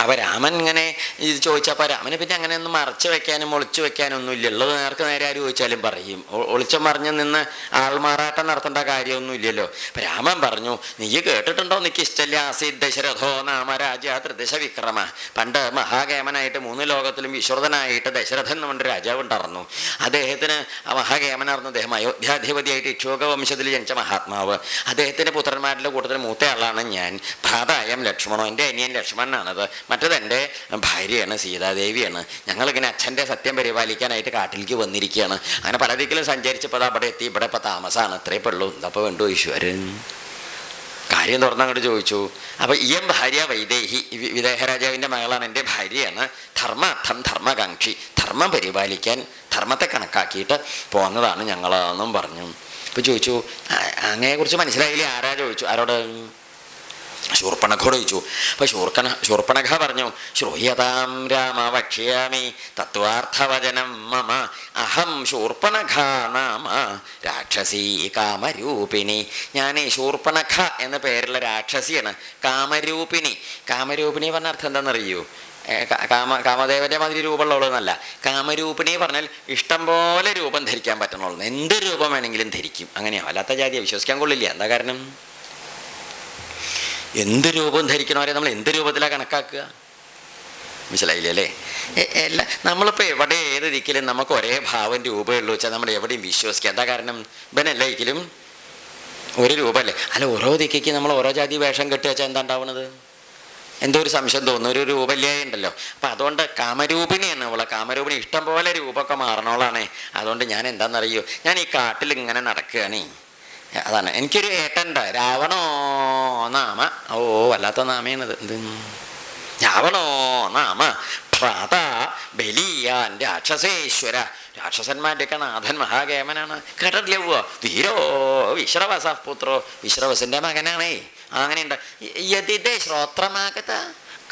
അപ്പോൾ രാമൻ ഇങ്ങനെ ഇത് ചോദിച്ചപ്പോൾ രാമന് പിന്നെ അങ്ങനെ ഒന്നും മറച്ചു വെക്കാനും ഒളിച്ചു വെക്കാനും ഒന്നും ഇല്ലല്ലോ. നേർക്ക് നേരെ ആര് ചോദിച്ചാലും പറയും. ഒളിച്ചു മറിഞ്ഞ് നിന്ന് ആൾമാറാട്ടം നടത്തേണ്ട കാര്യമൊന്നും ഇല്ലല്ലോ. അപ്പം രാമൻ പറഞ്ഞു, നീ കേട്ടിട്ടുണ്ടോ? എനിക്ക് ഇഷ്ടമല്ല. ആസീത് ദശരഥോ നാമ രാജ ത്രിദശ വിക്രമ. പണ്ട് മഹാകേമനായിട്ട് 3 ലോകത്തിലും വിശ്രുതനായിട്ട് ദശരഥൻ എന്ന് പറഞ്ഞ രാജാവ് ഉണ്ടായിരുന്നു. അദ്ദേഹത്തിന് മഹാകേമനായിരുന്നു. അദ്ദേഹം അയോധ്യാധിപതിയായിട്ട് ഇക്ഷ്വാക വംശത്തിൽ ജനിച്ച മഹാത്മാവ്. അദ്ദേഹത്തിൻ്റെ പുത്രന്മാരുടെ കൂട്ടത്തിൽ മൂത്തയാളാണ് ഞാൻ. ഭ്രാതായം ലക്ഷ്മണോ, എൻ്റെ അനിയൻ ലക്ഷ്മണനാണത്. മറ്റത് എൻ്റെ ഭാര്യയാണ്, സീതാദേവിയാണ്. ഞങ്ങളിങ്ങനെ അച്ഛൻ്റെ സത്യം പരിപാലിക്കാനായിട്ട് കാട്ടിലേക്ക് വന്നിരിക്കുകയാണ്. അങ്ങനെ പല ദിക്കിലും സഞ്ചരിച്ചപ്പോൾ അവിടെ എത്തി. ഇവിടെ ഇപ്പോൾ താമസമാണ്. അത്രേ ഉള്ളൂ. ഇതപ്പോൾ വേണ്ടു ഈശ്വരൻ. കാര്യം തുറന്നങ്ങോട്ട് ചോദിച്ചു. അപ്പോൾ ഈയം ഭാര്യ വൈദേഹി, വിദേഹരാജാവിൻ്റെ മകളാണ്, എൻ്റെ ഭാര്യയാണ്. ധർമ്മർത്ഥം ധർമ്മകാംക്ഷി, ധർമ്മം പരിപാലിക്കാൻ ധർമ്മത്തെ കണക്കാക്കിയിട്ട് പോന്നതാണ് ഞങ്ങളെന്നും പറഞ്ഞു. ഇപ്പോൾ ചോദിച്ചു, അങ്ങയെക്കുറിച്ച് മനസ്സിലായില്ലേ? ആരാ ചോദിച്ചു. ആരോട്? ശൂർപ്പണഖോട് ചോദിച്ചു. അപ്പോൾ ശൂർപ്പണഖ പറഞ്ഞു, ശ്രൂയതാം രാമ വക്ഷ്യാമി തത്വാർത്ഥവചനം മമ അഹം ശൂർപ്പണഖ നാമ രാക്ഷസീ കാമരൂപിണി. ഞാൻ ശൂർപ്പണഖ എന്ന പേരുള്ള രാക്ഷസിയാണ്. കാമരൂപിണി. കാമരൂപിണി പറഞ്ഞ അർത്ഥം എന്താണെന്നറിയൂ? കാമദേവൻ്റെ മാതിരി രൂപമുള്ളവളെന്നല്ല. കാമരൂപിണി പറഞ്ഞാൽ ഇഷ്ടം പോലെ രൂപം ധരിക്കാൻ പറ്റണുള്ളൂ. എന്ത് രൂപം വേണമെങ്കിലും ധരിക്കും. അങ്ങനെയാണ്. അല്ലാത്ത ജാതിയെ വിശ്വസിക്കാൻ കൊള്ളില്ല. എന്താ കാരണം? എന്ത് രൂപം ധരിക്കണവരെ നമ്മൾ എന്ത് രൂപത്തിലാണ് കണക്കാക്കുക? മനസ്സിലായില്ലേ അല്ലേ? നമ്മളിപ്പോൾ എവിടെ ഏത് ദിക്കിലും നമുക്ക് ഒരേ ഭാവം രൂപമുള്ളൂ വെച്ചാൽ നമ്മൾ എവിടെയും വിശ്വസിക്കുക. എന്താ കാരണം? ഇവനെല്ലാ ദിക്കിലും ഒരു രൂപമല്ലേ. അല്ല, ഓരോ ദിക്കിക്ക് നമ്മൾ ഓരോ ജാതി വേഷം കെട്ടി വെച്ചാൽ എന്താ ഉണ്ടാവുന്നത്? എന്തോ ഒരു സംശയം തോന്നുന്നു. ഒരു രൂപല്ലേ ഉണ്ടല്ലോ. അപ്പം അതുകൊണ്ട് കാമരൂപിണിയാണ് അവളെ. കാമരൂപിണി ഇഷ്ടം പോലെ രൂപമൊക്കെ മാറണോളാണേ. അതുകൊണ്ട് ഞാൻ എന്താണെന്നറിയോ, ഞാൻ ഈ കാട്ടിൽ ഇങ്ങനെ നടക്കുകയാണ്. അതാണ്. എനിക്കൊരു ഏട്ടനുണ്ട്, രാവണോ നാമ. വല്ലാത്ത നാമയാണത്. എന്ത്? രാവണോ നാമ ഭ്രാത ബലിയാൻ രാക്ഷസേശ്വര. രാക്ഷസന്മാരുടെയൊക്കെ നാഥൻ മഹാകേമനാണ്. കേട്ടിട്ടില്ലേ? ധീരോ വിശ്രവസ പുത്രോ. വിശ്രവസിൻ്റെ മകനാണേ. അങ്ങനെയുണ്ട്. യതിന്റെ ശ്രോത്രമാകത്ത.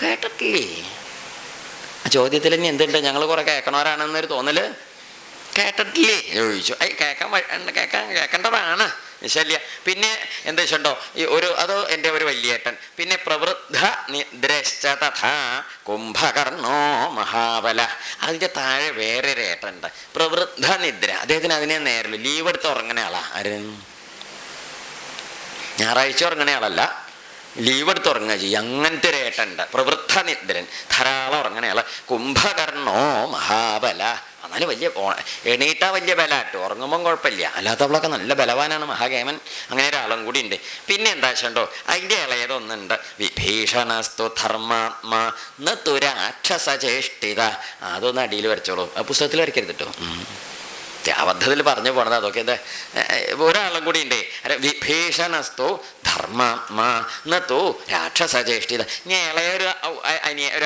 കേട്ടിട്ടില്ലേ? ആ ചോദ്യത്തിൽ ഇനി എന്തുണ്ട്? ഞങ്ങൾ കുറെ കേൾക്കണവരാണെന്നൊരു തോന്നല്. കേട്ടിട്ടില്ലേ ചോദിച്ചു. കേൾക്കേണ്ടതാണ്. ശല്യ. പിന്നെ എന്താ വെച്ചിട്ടുണ്ടോ, ഈ അതോ എൻ്റെ ഒരു വലിയേട്ടൻ. പിന്നെ പ്രവൃദ്ധ നിദ്രശ്ച തഥാ കുംഭകർണോ മഹാബല. അതിൻ്റെ താഴെ വേറൊരു ഏട്ടനുണ്ട്, പ്രവൃദ്ധ നിദ്ര. അദ്ദേഹത്തിന് അതിനെ നേരല്ലോ. ലീവ് എടുത്ത് ഉറങ്ങണ ആളാ. ആര്? ഞായറാഴ്ച ഉറങ്ങണ ആളല്ല, ലീവ് എടുത്ത് ഉറങ്ങുക ചെയ്യും. അങ്ങനത്തെ ഒരു ഏട്ടനുണ്ട്, പ്രവൃദ്ധ നിദ്രൻ. ധാരാളം ഉറങ്ങണ ആള്. കുംഭകർണോ മഹാബല. എന്നാലും വലിയ എണീട്ടാ വലിയ ബലാട്ടോ, ഉറങ്ങുമ്പം കുഴപ്പമില്ല, അല്ലാത്തവളൊക്കെ നല്ല ബലവാനാണ് മഹാകേമൻ. അങ്ങനെ ഒരാളും കൂടി ഉണ്ട്. പിന്നെ എന്താ വെച്ചോ, അതിൻ്റെ ഇളയതൊന്നുണ്ട്. വിഭീഷണസ്തു ധർമാത്മാ നു രാക്ഷസചേഷ്ടിത. അതൊന്ന് അടിയിൽ വരച്ചോളൂ, ആ പുസ്തകത്തിൽ വരയ്ക്കരുത് കേട്ടോ, അബദ്ധത്തിൽ പറഞ്ഞു പോണത് അതൊക്കെ. എന്താ ഒരാളും കൂടി ഉണ്ട്, വിഭീഷണസ്തു ധർമാത്മാ നു രാക്ഷസചേഷ്ടിത. ഞാൻ ഇളയൊരു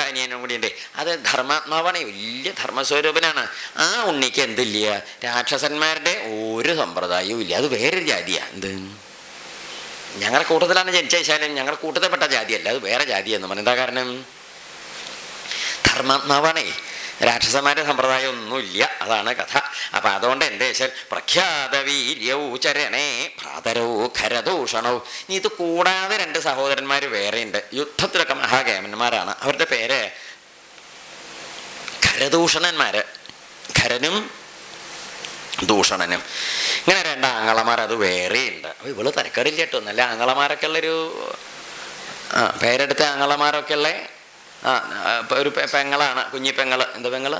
അനിയനും കൂടി ഉണ്ട്, അത് ധർമാത്മാവാണ്, വലിയ ധർമ്മസ്വരൂപനാണ്. ആ ഉണ്ണിക്ക് എന്തില്ല, രാക്ഷസന്മാരുടെ ഒരു സമ്പ്രദായവും ഇല്ല, അത് വേറൊരു ജാതിയാണ്. എന്ത്, ഞങ്ങളുടെ കൂട്ടത്തിലാണ് ജനിച്ചാലും ഞങ്ങളുടെ കൂട്ടത്തിൽപ്പെട്ട ജാതിയല്ല, അത് വേറെ ജാതിയെന്ന് പറഞ്ഞു. എന്താ കാരണം, ധർമാത്മാവാണേ, രാക്ഷസന്മാരുടെ സമ്പ്രദായം ഒന്നുമില്ല, അതാണ് കഥ. അപ്പം അതുകൊണ്ട് എന്താ വെച്ചാൽ പ്രഖ്യാതവീര്യൗ ചരണേ ഭ്രാതരോ ഖരദൂഷണവും. ഇനി ഇത് കൂടാതെ 2 സഹോദരന്മാർ വേറെയുണ്ട്, യുദ്ധത്തിലൊക്കെ മഹാകേമന്മാരാണ്. അവരുടെ പേര് ഖരദൂഷണന്മാർ, ഖരനും ദൂഷണനും. ഇങ്ങനെ 2 ആങ്ങളമാർ അത് വേറെയുണ്ട്. അപ്പോൾ ഇവള് തരക്കേടില്ല കേട്ടോ, നല്ല ആങ്ങളമാരൊക്കെ ഉള്ളൊരു പേരെടുത്ത ആങ്ങളമാരൊക്കെ ഉള്ള ഒരു പെങ്ങളാണ്, കുഞ്ഞിപ്പെങ്ങൾ. എന്താ പെങ്ങള്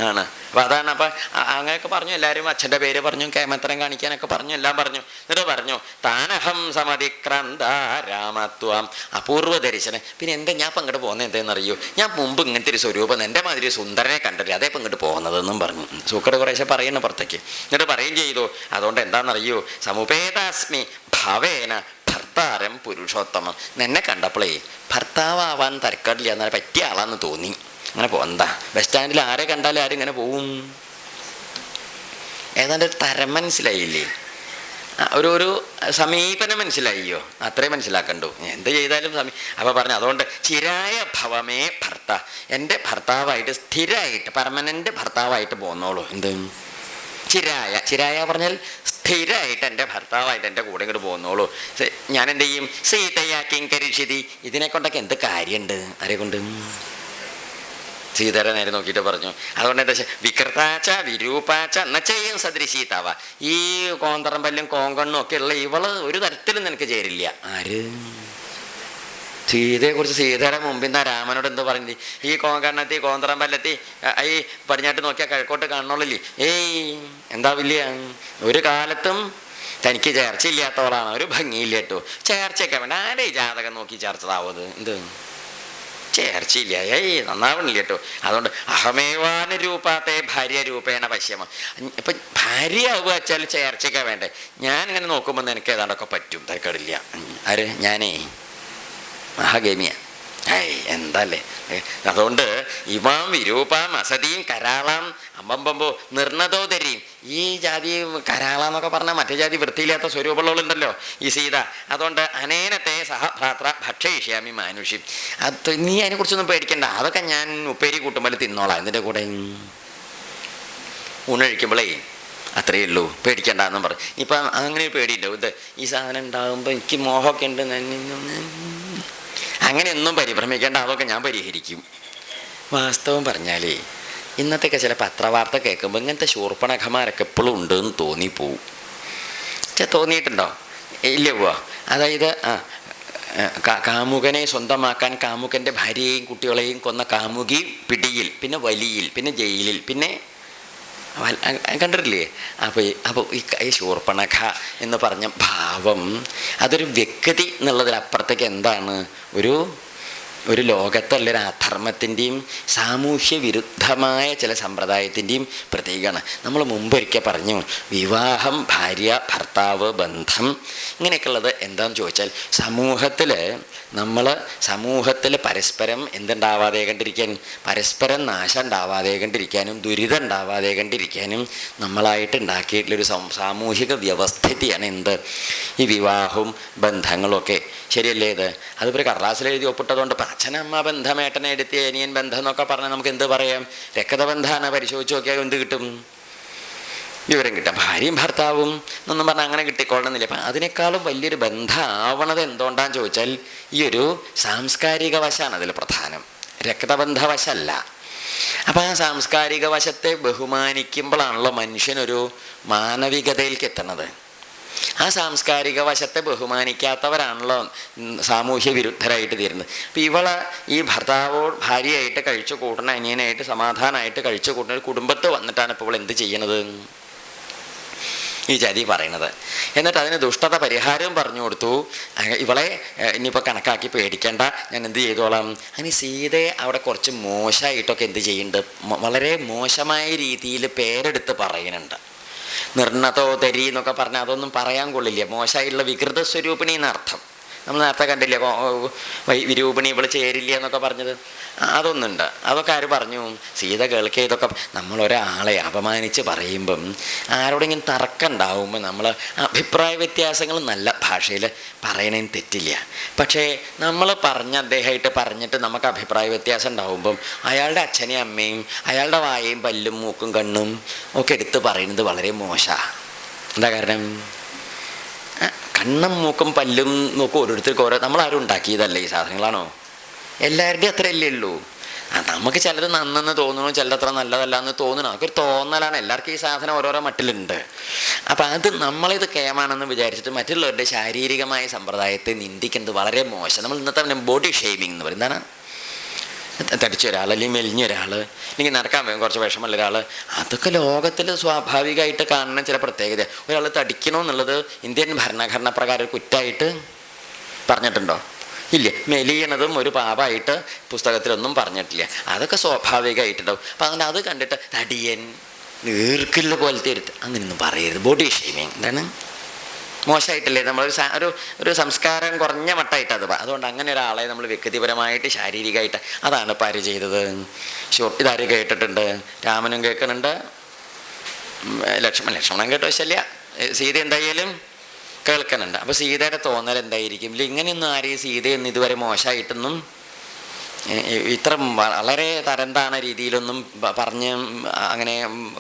ആണ്. അപ്പം അതാണ്. അപ്പം അങ്ങനെയൊക്കെ പറഞ്ഞു, എല്ലാവരും അച്ഛൻ്റെ പേര് പറഞ്ഞു, കേമത്തരം കാണിക്കാനൊക്കെ പറഞ്ഞു, എല്ലാം പറഞ്ഞു. എന്നിട്ട് പറഞ്ഞു താനഹം സമതിക്രാന്ത രാമത്വം അപൂർവ ദർശനം. പിന്നെ എന്താ ഞാൻ ഇപ്പം ഇങ്ങോട്ട് പോകുന്നത് എന്താണെന്നറിയോ, ഞാൻ മുമ്പ് ഇങ്ങനത്തെ ഒരു സ്വരൂപം എൻ്റെ മാതിരി സുന്ദരനെ കണ്ടില്ല, അതേ ഇപ്പം ഇങ്ങോട്ട് പോകുന്നതെന്നും പറഞ്ഞു. സൂക്കട് കുറേശ്ശെ പറയുന്നു പുറത്തേക്ക്. എന്നിട്ട് പറയുകയും ചെയ്തു, അതുകൊണ്ട് എന്താണെന്നറിയോ, സമുപേതാസ്മി ഭാവേന ഭർത്താരം പുരുഷോത്തമം. എന്നെ കണ്ടപ്പോഴേ ഭർത്താവാൻ തരക്കേടില്ല, എന്നാൽ പറ്റിയ ആളാന്ന് തോന്നി. അങ്ങനെ എന്താ ബസ് സ്റ്റാൻഡിൽ ആരെ കണ്ടാലും ആരും ഇങ്ങനെ പോവും. ഏതാണ്ട് ഒരു തരം മനസ്സിലായില്ലേ, ഒരു സമീപനം മനസ്സിലായിയോ, അത്രയും മനസ്സിലാക്കണ്ടു. എന്ത് ചെയ്താലും അപ്പോൾ പറഞ്ഞു, അതുകൊണ്ട് ചിരായ ഭവമേ ഭർത്ത, എൻ്റെ ഭർത്താവായിട്ട് സ്ഥിരമായിട്ട് പെർമനൻ്റ് ഭർത്താവായിട്ട് പോന്നോളൂ. എന്ത് ചിരായ പറഞ്ഞാൽ സ്ഥിരമായിട്ട് എൻ്റെ ഭർത്താവായിട്ട് എൻ്റെ കൂടെ ഇങ്ങോട്ട് പോകുന്നോളൂ. ഞാൻ എന്ത് ചെയ്യും, സീതയാക്കിയും കരിഷിതി. ഇതിനെ കൊണ്ടൊക്കെ എന്ത് കാര്യമുണ്ട്, ആരെ കൊണ്ട്? സീതയുടെ നേരെ നോക്കിയിട്ട് പറഞ്ഞു, അതുകൊണ്ട് എന്താ വെച്ചാൽ വികൃതാച്ച വിരൂപാച്ച എന്നച്ചയും സദൃശീതാവ. ഈ കോന്തറം പല്ലും കോങ്കണ്ണും ഒക്കെ ഉള്ള ഇവള് ഒരു തരത്തിലും നിനക്ക് ചേരില്ല. ആര്? സീതയെക്കുറിച്ച് സീതയുടെ മുമ്പിൽ നിന്ന് രാമനോട് എന്തോ പറഞ്ഞു, ഈ കോങ്കണ്ണത്തി കോന്തറം പല്ലത്തി ഈ പടിഞ്ഞാട്ട് നോക്കിയാൽ കിഴക്കോട്ട് കാണുന്നുള്ളില്ലേ, ഏയ് എന്താവില്ല, ഒരു കാലത്തും തനിക്ക് ചേർച്ചയില്ലാത്തവളാണ്, ഒരു ഭംഗിയില്ല കേട്ടോ. ചേർച്ചയൊക്കെ വേണ്ട, ആരെ ജാതകം നോക്കി ചേർച്ചതാവത്, എന്ത് ചേർച്ചയില്ല, ഏയ് നന്നാവണില്ല കേട്ടോ. അതുകൊണ്ട് അഹമേവാനുരൂപാത്തെ ഭാര്യ രൂപേണ പശ്യമ. ഇപ്പം ഭാര്യ ആവുക വെച്ചാൽ ചേർച്ചയൊക്കെ വേണ്ടേ. ഞാനിങ്ങനെ നോക്കുമ്പോൾ നിനക്ക് ഏതാണ്ടൊക്കെ പറ്റും, തരക്കേടില്ല. ആര്? ഞാനേ മഹാഗേമിയ. എന്തല്ലേ. അതുകൊണ്ട് ഇവാം വിരൂപാം അസതിയും കരാളാം അമ്പമ്പമ്പോ നിർണതോദരിയും. ഈ ജാതി കരാളാന്നൊക്കെ പറഞ്ഞാൽ മറ്റേ ജാതി വൃത്തിയില്ലാത്ത സ്വരൂപമുള്ളവളുണ്ടല്ലോ ഈ സീത. അതുകൊണ്ട് അനേനത്തെ സഹഭ്രാത്ര ഭക്ഷയിഷ്യാമി മാനുഷ്യം. അത് നീ അതിനെക്കുറിച്ചൊന്നും പേടിക്കണ്ട, അതൊക്കെ ഞാൻ ഉപ്പേരി കൂട്ടുമ്പോൾ തിന്നോളാം. ഇതിൻ്റെ കൂടെ ഊണഴിക്കുമ്പോഴേ അത്രയേ ഉള്ളൂ, പേടിക്കണ്ടെന്നും പറഞ്ഞു. ഇപ്പം അങ്ങനെ പേടിയില്ല. ഇത് ഈ സാധനം ഉണ്ടാകുമ്പോൾ എനിക്ക് മോഹമൊക്കെ ഉണ്ട്, അങ്ങനെയൊന്നും പരിഭ്രമിക്കേണ്ട, അതൊക്കെ ഞാൻ പരിഹരിക്കും. വാസ്തവം പറഞ്ഞാലേ ഇന്നത്തെയൊക്കെ ചില പത്രവാർത്ത കേൾക്കുമ്പോൾ ഇങ്ങനത്തെ ശൂർപ്പണഖമാരൊക്കെ എപ്പോഴും ഉണ്ടെന്ന് തോന്നിപ്പോവും. തോന്നിയിട്ടുണ്ടോ? ഇല്ല പോവാ. അതായത് കാമുകനെ സ്വന്തമാക്കാൻ കാമുകൻ്റെ ഭാര്യയെയും കുട്ടികളെയും കൊന്ന കാമുകി പിടിയിൽ, പിന്നെ വലിയിൽ, പിന്നെ ജയിലിൽ, പിന്നെ കണ്ടിട്ടില്ലേ? അപ്പോൾ ഈ ശൂർപ്പണഖ എന്ന് പറഞ്ഞ ഭാവം അതൊരു വ്യക്തി എന്നുള്ളതിനപ്പുറത്തേക്ക് എന്താണ്, ഒരു ലോകത്തുള്ളൊരു അധർമ്മത്തിൻ്റെയും സാമൂഹ്യ വിരുദ്ധമായ ചില സമ്പ്രദായത്തിൻ്റെയും പ്രതീകമാണ്. നമ്മൾ മുമ്പൊരിക്കൽ പറഞ്ഞു, വിവാഹം, ഭാര്യ, ഭർത്താവ്, ബന്ധം, ഇങ്ങനെയൊക്കെ ഉള്ളത് എന്താണെന്ന് ചോദിച്ചാൽ സമൂഹത്തിൽ പരസ്പരം എന്തുണ്ടാവാതെ കണ്ടിരിക്കാൻ, പരസ്പരം നാശം ഉണ്ടാവാതെ കണ്ടിരിക്കാനും ദുരിതം ഉണ്ടാവാതെ കണ്ടിരിക്കാനും നമ്മളായിട്ട് ഉണ്ടാക്കിയിട്ടുള്ളൊരു സാമൂഹിക വ്യവസ്ഥിതിയാണ് എന്ത്, ഈ വിവാഹവും ബന്ധങ്ങളൊക്കെ. ശരിയല്ലേ? ഇത് അതിപ്പോൾ കടലാസിൽ എഴുതി ഒപ്പിട്ടതുകൊണ്ട് അച്ഛനമ്മ ബന്ധം, ഏട്ടനെ എടുത്ത് അനിയൻ ബന്ധം എന്നൊക്കെ പറഞ്ഞാൽ നമുക്ക് എന്ത് പറയാം? രക്തബന്ധമാണ്. പരിശോധിച്ച് നോക്കിയാൽ എന്ത് കിട്ടും? വിവരം കിട്ടാം. ഭാര്യയും ഭർത്താവും എന്നൊന്നും പറഞ്ഞാൽ അങ്ങനെ കിട്ടിക്കൊള്ളണമെന്നില്ല. അപ്പം അതിനേക്കാളും വലിയൊരു ബന്ധം ആവണത് എന്തുകൊണ്ടാന്ന് ചോദിച്ചാൽ ഈ ഒരു സാംസ്കാരിക വശമാണ് അതിൽ പ്രധാനം, രക്തബന്ധവശമല്ല. അപ്പം ആ സാംസ്കാരിക വശത്തെ ബഹുമാനിക്കുമ്പോഴാണല്ലോ മനുഷ്യനൊരു മാനവികതയിലേക്ക് എത്തുന്നത്. ആ സാംസ്കാരിക വശത്തെ ബഹുമാനിക്കാത്തവരാണല്ലോ സാമൂഹ്യ വിരുദ്ധരായിട്ട് തീരുന്നത്. അപ്പം ഇവളെ ഈ ഭാര്യയായിട്ട് കഴിച്ചു കൂട്ടണ അനിയനായിട്ട് സമാധാനമായിട്ട് കഴിച്ചു കൂട്ടുന്ന ഒരു കുടുംബത്ത് വന്നിട്ടാണ് ഇപ്പോൾ ഇവൾ എന്ത് ചെയ്യണത് ഈ ജാതി പറയണത്. എന്നിട്ട് അതിന് ദുഷ്ടത പരിഹാരവും പറഞ്ഞു കൊടുത്തു. ഇവളെ ഇനിയിപ്പോൾ കണക്കാക്കി പേടിക്കേണ്ട, ഞാൻ എന്ത് ചെയ്തോളാം. അങ്ങനെ സീതയെ അവിടെ കുറച്ച് മോശമായിട്ടൊക്കെ എന്ത് ചെയ്യുന്നുണ്ട്, വളരെ മോശമായ രീതിയിൽ പേരെടുത്ത് പറയുന്നുണ്ട്. നിർണതോദരി എന്നൊക്കെ പറഞ്ഞാൽ അതൊന്നും പറയാൻ കൊള്ളില്ല, മോശമായിട്ടുള്ള വികൃത സ്വരൂപിണി എന്നർത്ഥം. നമ്മൾ നേരത്തെ കണ്ടില്ലേ വിരൂപിണി ഇവൾ ചേരില്ല എന്നൊക്കെ പറഞ്ഞത്, അതൊന്നുണ്ട്. അതൊക്കെ ആര് പറഞ്ഞു? സീത കേൾക്കുക. ഇതൊക്കെ നമ്മളൊരാളെ അപമാനിച്ച് പറയുമ്പം ആരോടെങ്കിലും തർക്കം ഉണ്ടാവുമ്പോൾ നമ്മൾ അഭിപ്രായ വ്യത്യാസങ്ങൾ നല്ല ഭാഷയിൽ പറയണതിന് തെറ്റില്ല. പക്ഷേ നമ്മൾ അദ്ദേഹമായിട്ട് പറഞ്ഞിട്ട് നമുക്ക് അഭിപ്രായ വ്യത്യാസം ഉണ്ടാവുമ്പം അയാളുടെ അച്ഛനെയും അമ്മയും അയാളുടെ വായയും പല്ലും മൂക്കും കണ്ണും ഒക്കെ എടുത്ത് പറയുന്നത് വളരെ മോശമാണ്. എന്താ കാരണം? കണ്ണും മൂക്കും പല്ലും നോക്കും ഓരോരുത്തർക്കും ഓരോ, നമ്മളാരും ഉണ്ടാക്കിയതല്ലേ ഈ സാധനങ്ങളാണോ? എല്ലാവരുടെയും അത്രയല്ലേ ഉള്ളൂ. നമുക്ക് ചിലത് നന്നെന്ന് തോന്നണു, ചിലത് അത്ര നല്ലതല്ല എന്ന് തോന്നണം. അതൊക്കെ ഒരു തോന്നലാണ്. എല്ലാവർക്കും ഈ സാധനം ഓരോരോ മട്ടിലുണ്ട്. അപ്പം അത് നമ്മളിത് കേമാണെന്ന് വിചാരിച്ചിട്ട് മറ്റുള്ളവരുടെ ശാരീരികമായ സമ്പ്രദായത്തെ നിന്ദിക്കുന്നത് വളരെ മോശം. നമ്മൾ ഇന്നത്തെ ബോഡി ഷെയ്മിങ് എന്ന് പറയും. എന്താണ്? തടിച്ച ഒരാൾ, അല്ലെങ്കിൽ മെലിഞ്ഞ ഒരാൾ, അല്ലെങ്കിൽ നടക്കാൻ വേഗം കുറച്ച് വിഷമമുള്ള ഒരാൾ, അതൊക്കെ ലോകത്തിൽ സ്വാഭാവികമായിട്ട് കാണുന്ന ചില പ്രത്യേകത. ഒരാൾ തടിക്കണമെന്നുള്ളത് ഇന്ത്യൻ ഭരണഘടന പ്രകാരം ഒരു കുറ്റമായിട്ട് പറഞ്ഞിട്ടുണ്ടോ? ഇല്ല. മെലിയണതും ഒരു പാപമായിട്ട് പുസ്തകത്തിലൊന്നും പറഞ്ഞിട്ടില്ല. അതൊക്കെ സ്വാഭാവികമായിട്ടുണ്ടാവും. അപ്പം അങ്ങനെ അത് കണ്ടിട്ട് തടിയൻ, നീർക്കില്ല പോലത്തെ എടുത്ത് അങ്ങനെയൊന്നും പറയരുത്. ബോഡി ഷെയ്മിങ് എന്താണ്? മോശമായിട്ടല്ലേ? ഒരു സംസ്കാരം കുറഞ്ഞ മട്ടായിട്ട് അത്. അതുകൊണ്ട് അങ്ങനെ ഒരാളെ നമ്മൾ വ്യക്തിപരമായിട്ട് ശാരീരികമായിട്ട്, അതാണ് ഇപ്പം ആര് ചെയ്തത്? ഇതാര് കേട്ടിട്ടുണ്ട്? രാമനും കേൾക്കുന്നുണ്ട്, ലക്ഷ്മണൻ കേട്ടോ ശല്യ, സീത എന്തായാലും കേൾക്കുന്നുണ്ട്. അപ്പോൾ സീതയുടെ തോന്നൽ എന്തായിരിക്കും? ഇങ്ങനെയൊന്നും ആരെയും സീതയൊന്നും ഇതുവരെ മോശമായിട്ടൊന്നും ഇത്ര വളരെ തരംതാണ രീതിയിലൊന്നും പറഞ്ഞ് അങ്ങനെ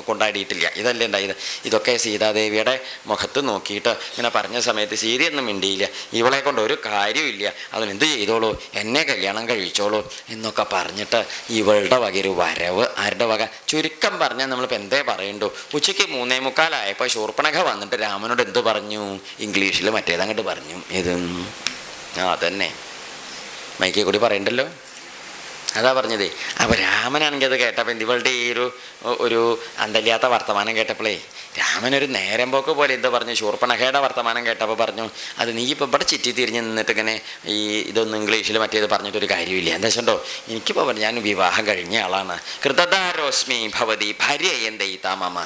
കൊണ്ടാടിയിട്ടില്ല. ഇതല്ലേ ഉണ്ടായത്? ഇതൊക്കെ സീതാദേവിയുടെ മുഖത്ത് നോക്കിയിട്ട് ഇങ്ങനെ പറഞ്ഞ സമയത്ത് സീതയൊന്നും മിണ്ടിയില്ല. ഇവളെ കൊണ്ട് ഒരു കാര്യമില്ല, അതിനെന്ത് ചെയ്തോളൂ, എന്നെ കല്യാണം കഴിച്ചോളൂ എന്നൊക്കെ പറഞ്ഞിട്ട് ഇവളുടെ വക ഒരു വരവ്. ആരുടെ വക? ചുരുക്കം പറഞ്ഞാൽ നമ്മളിപ്പോൾ എന്തേ പറയണ്ടു. ഉച്ചയ്ക്ക് 3:45 ശൂർപ്പണഖ വന്നിട്ട് രാമനോട് എന്ത് പറഞ്ഞു? ഇംഗ്ലീഷിൽ മറ്റേതങ്ങോട്ട് പറഞ്ഞു. ഇത് അതന്നെ മൈക്കിൽ കൂടി പറയണ്ടല്ലോ, അതാ പറഞ്ഞതേ. അപ്പോൾ രാമനാണെങ്കിൽ അത് കേട്ടപ്പോൾ ഇവളുടെ ഈ ഒരു അന്തല്ലാത്ത വർത്തമാനം കേട്ടപ്പോഴേ രാമനൊരു നേരം പോക്ക് പോലെ എന്താ പറഞ്ഞു, ശൂർപ്പണഖയുടെ വർത്തമാനം കേട്ടപ്പോൾ പറഞ്ഞു, അത് നീ ഇപ്പോൾ ഇവിടെ ചുറ്റി തിരിഞ്ഞ് നിന്നിട്ട് ഇങ്ങനെ ഇതൊന്നും ഇംഗ്ലീഷിൽ മറ്റേത് പറഞ്ഞിട്ടൊരു കാര്യമില്ല. എന്താ വെച്ചോ, എനിക്കിപ്പോൾ പറഞ്ഞു, ഞാൻ വിവാഹം കഴിഞ്ഞ ആളാണ്. കൃതദാരോസ്മി ഭവതി ഭാര്യ ദയിതാ മമ.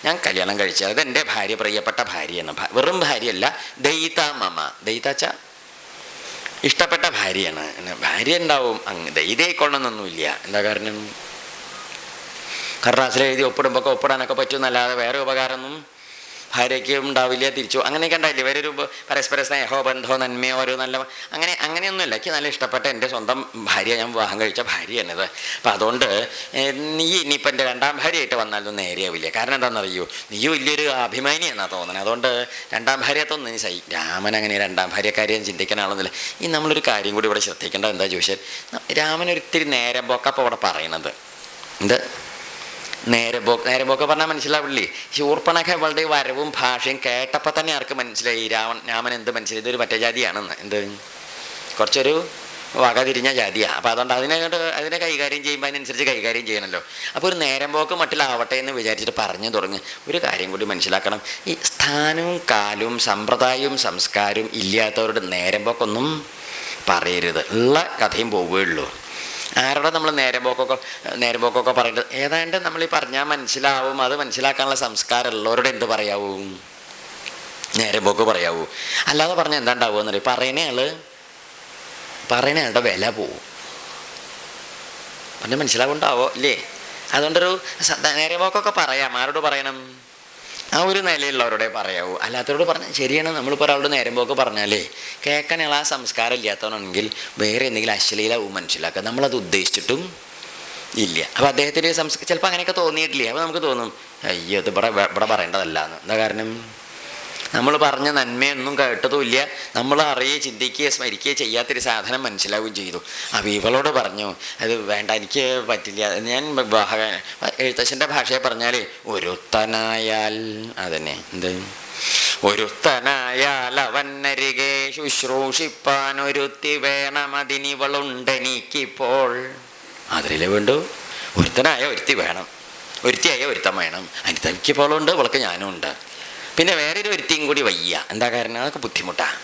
ഞാൻ കല്യാണം കഴിച്ചത്, അത് എൻ്റെ ഭാര്യ, പ്രിയപ്പെട്ട ഭാര്യയാണ്. വെറും ഭാര്യയല്ല, ദയിതാ മമ. ദയിതാച്ച ഇഷ്ടപ്പെട്ട ഭാര്യയാണ്. ഭാര്യ ഉണ്ടാവും, ദൈതയായിക്കൊള്ളണമെന്നൊന്നുമില്ല. എന്താ കാരണം? കടലാസിൽ എഴുതി ഒപ്പിടുമ്പോൾ ഒപ്പിടാനൊക്കെ പറ്റുമെന്നല്ലാതെ വേറെ ഉപകാരമൊന്നും ഭാര്യയ്ക്ക് ഉണ്ടാവില്ല. തിരിച്ചു അങ്ങനെയൊക്കെ ഉണ്ടായില്ലേ? വേറൊരു പരസ്പര സ്നേഹമോ ബന്ധമോ നന്മയോ ഒരു നല്ല അങ്ങനെയൊന്നുമില്ല. എനിക്ക് നല്ല ഇഷ്ടപ്പെട്ട എൻ്റെ സ്വന്തം ഭാര്യ, ഞാൻ വിവാഹം കഴിച്ച ഭാര്യയാണിത്. അപ്പം അതുകൊണ്ട് നീ ഇനിയിപ്പോൾ എൻ്റെ രണ്ടാം ഭാര്യയായിട്ട് വന്നാലൊന്നും നേരെയാവില്ല. കാരണം എന്താണെന്നറിയോ, നീ വലിയൊരു അഭിമാനി എന്നാണ് തോന്നുന്നത്. അതുകൊണ്ട് രണ്ടാം ഭാര്യത്തൊന്നും നീ രാമൻ അങ്ങനെ രണ്ടാം ഭാര്യക്കാരെയും ചിന്തിക്കാൻ ആളൊന്നുമില്ല. ഈ നമ്മളൊരു കാര്യം കൂടി ഇവിടെ ശ്രദ്ധിക്കേണ്ടത് എന്താ ചോദിച്ചാൽ, രാമനൊരിത്തിരി നേരം പോക്കപ്പോൾ ഇവിടെ പറയണത് എന്ത്? നേരം പോക്ക് പറഞ്ഞാൽ മനസ്സിലാവില്ലേ? ശൂർപ്പണഖ ഇവളുടെ വരവും ഭാഷയും കേട്ടപ്പോൾ തന്നെ ആർക്ക് മനസ്സിലായി രാമൻ എന്ത് മനസ്സിലായി? ഇതൊരു മറ്റേ ജാതിയാണെന്ന്. എന്ത്? കുറച്ചൊരു വക തിരിഞ്ഞ ജാതിയാണ്. അപ്പോൾ അതുകൊണ്ട് അതിനെ കൈകാര്യം ചെയ്യുമ്പോൾ അതിനനുസരിച്ച് കൈകാര്യം ചെയ്യണമല്ലോ. അപ്പോൾ ഒരു നേരം പോക്ക് മട്ടിലാവട്ടെ എന്ന് വിചാരിച്ചിട്ട് പറഞ്ഞു തുടങ്ങി. ഒരു കാര്യം കൂടി മനസ്സിലാക്കണം, ഈ സ്ഥാനവും കാലവും സമ്പ്രദായവും സംസ്കാരവും ഇല്ലാത്തവരുടെ നേരം പോക്കൊന്നും പറയരുത്. ഉള്ള കഥയും പോവുകയുള്ളൂ. ആരോടെ നമ്മൾ നേരം പോക്കൊക്കെ പറയുന്നത്? ഏതാണ്ട് നമ്മൾ ഈ പറഞ്ഞാൽ മനസ്സിലാവും. അത് മനസ്സിലാക്കാനുള്ള സംസ്കാരം ഉള്ളവരോട് എന്ത് പറയാവൂ? നേരം പോക്ക് പറയാവൂ. അല്ലാതെ പറഞ്ഞാൽ എന്താ ഉണ്ടാവുക എന്നറിയാം? പറയുന്ന ആളുടെ വില പോവും. പറഞ്ഞാൽ മനസ്സിലാവുണ്ടാവോ ഇല്ലേ? അതുകൊണ്ടൊരു നേരം പോക്കൊക്കെ പറയാം. ആരോട് പറയണം? ആ ഒരു നിലയിലുള്ളവരോടെ പറയാവൂ. അല്ലാത്തവരോട് പറഞ്ഞാൽ ശരിയാണ്. നമ്മളിപ്പോൾ ഒരാളോട് നേരം പോക്ക് പറഞ്ഞാലേ കേൾക്കാനുള്ള ആ സംസ്കാരം ഇല്ലാത്തവനാണെങ്കിൽ വേറെ എന്തെങ്കിലും അശ്ലീലവും മനസ്സിലാക്കുക. നമ്മളത് ഉദ്ദേശിച്ചിട്ടും ഇല്ല. അപ്പോൾ അദ്ദേഹത്തിൻ്റെ ചിലപ്പോൾ അങ്ങനെയൊക്കെ തോന്നിയിട്ടില്ലേ? അപ്പോൾ നമുക്ക് തോന്നും, അയ്യോ ഇത് ഇവിടെ പറയേണ്ടതല്ല എന്ന്. എന്താ കാരണം? നമ്മൾ പറഞ്ഞ നന്മയൊന്നും കേട്ടതുമില്ല, നമ്മൾ അറിയുകയോ ചിന്തിക്കുകയോ സ്മരിക്കുകയോ ചെയ്യാത്തൊരു സാധനം മനസ്സിലാവുകയും ചെയ്തു. അപ്പോൾ ഇവളോട് പറഞ്ഞു, അത് വേണ്ട, എനിക്ക് പറ്റില്ല. ഞാൻ എഴുത്തച്ഛൻ്റെ ഭാഷയെ പറഞ്ഞാൽ ഒരുത്തനായാൽ അതന്നെ എന്ത് ഒരുത്തനായാൽ അവനരികെ ശുശ്രൂഷിപ്പാൻ ഒരുത്തി വേണമതിനിവളുണ്ടെനിക്കിപ്പോൾ. അതിലേ വേണ്ടു. ഒരുത്തനായ ഒരുത്തി വേണം, ഒരുത്തിയായ ഒരുത്തൻ വേണം. അനിതയ്ക്കിപ്പോഴുണ്ട്, അവൾക്ക് ഞാനും ഉണ്ട്. പിന്നെ വേറൊരു ഒരുത്തിയും കൂടി വയ്യ. എന്താ കാരണം? അതൊക്കെ ബുദ്ധിമുട്ടാണ്.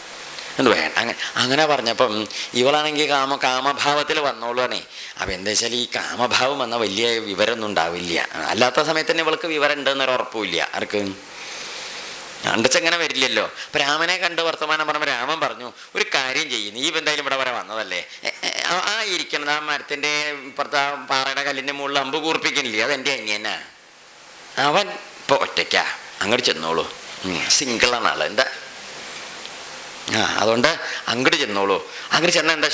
എന്ത് വേണം അങ്ങനെ പറഞ്ഞപ്പം ഇവളാണെങ്കിൽ കാമഭാവത്തിൽ വന്നോളൂണേ. അപ്പം എന്താ വെച്ചാൽ ഈ കാമഭാവം വന്ന വലിയ വിവരമൊന്നും ഉണ്ടാവില്ല. അല്ലാത്ത സമയത്ത് തന്നെ ഇവൾക്ക് വിവരം ഉണ്ടെന്നൊരു ഉറപ്പില്ല. ആർക്ക്? കണ്ടിച്ചങ്ങനെ വരില്ലല്ലോ. അപ്പം രാമനെ കണ്ട് വർത്തമാനം പറയുമ്പോൾ രാമൻ പറഞ്ഞു, ഒരു കാര്യം ചെയ്യുന്നു, ഈ എന്തായാലും ഇവിടെ വരെ വന്നതല്ലേ, ആ ഇരിക്കണത് ആ മരത്തിൻ്റെ ഇപ്പുറത്തെ പാറയുടെ കല്ലിൻ്റെ മുകളിൽ അമ്പ് കൂർപ്പിക്കുന്നില്ലേ, അതെൻ്റെ അനിയനാ, അവൻ ഇപ്പോൾ ഒറ്റയ്ക്കാ, അങ്ങോട്ട് ചെന്നോളൂ. സിംഗിളാണ് ആള്. എന്താ അതുകൊണ്ട് അങ്ങോട്ട് ചെന്നോളൂ. അങ്ങോട്ട് ചെന്നാൽ എന്താ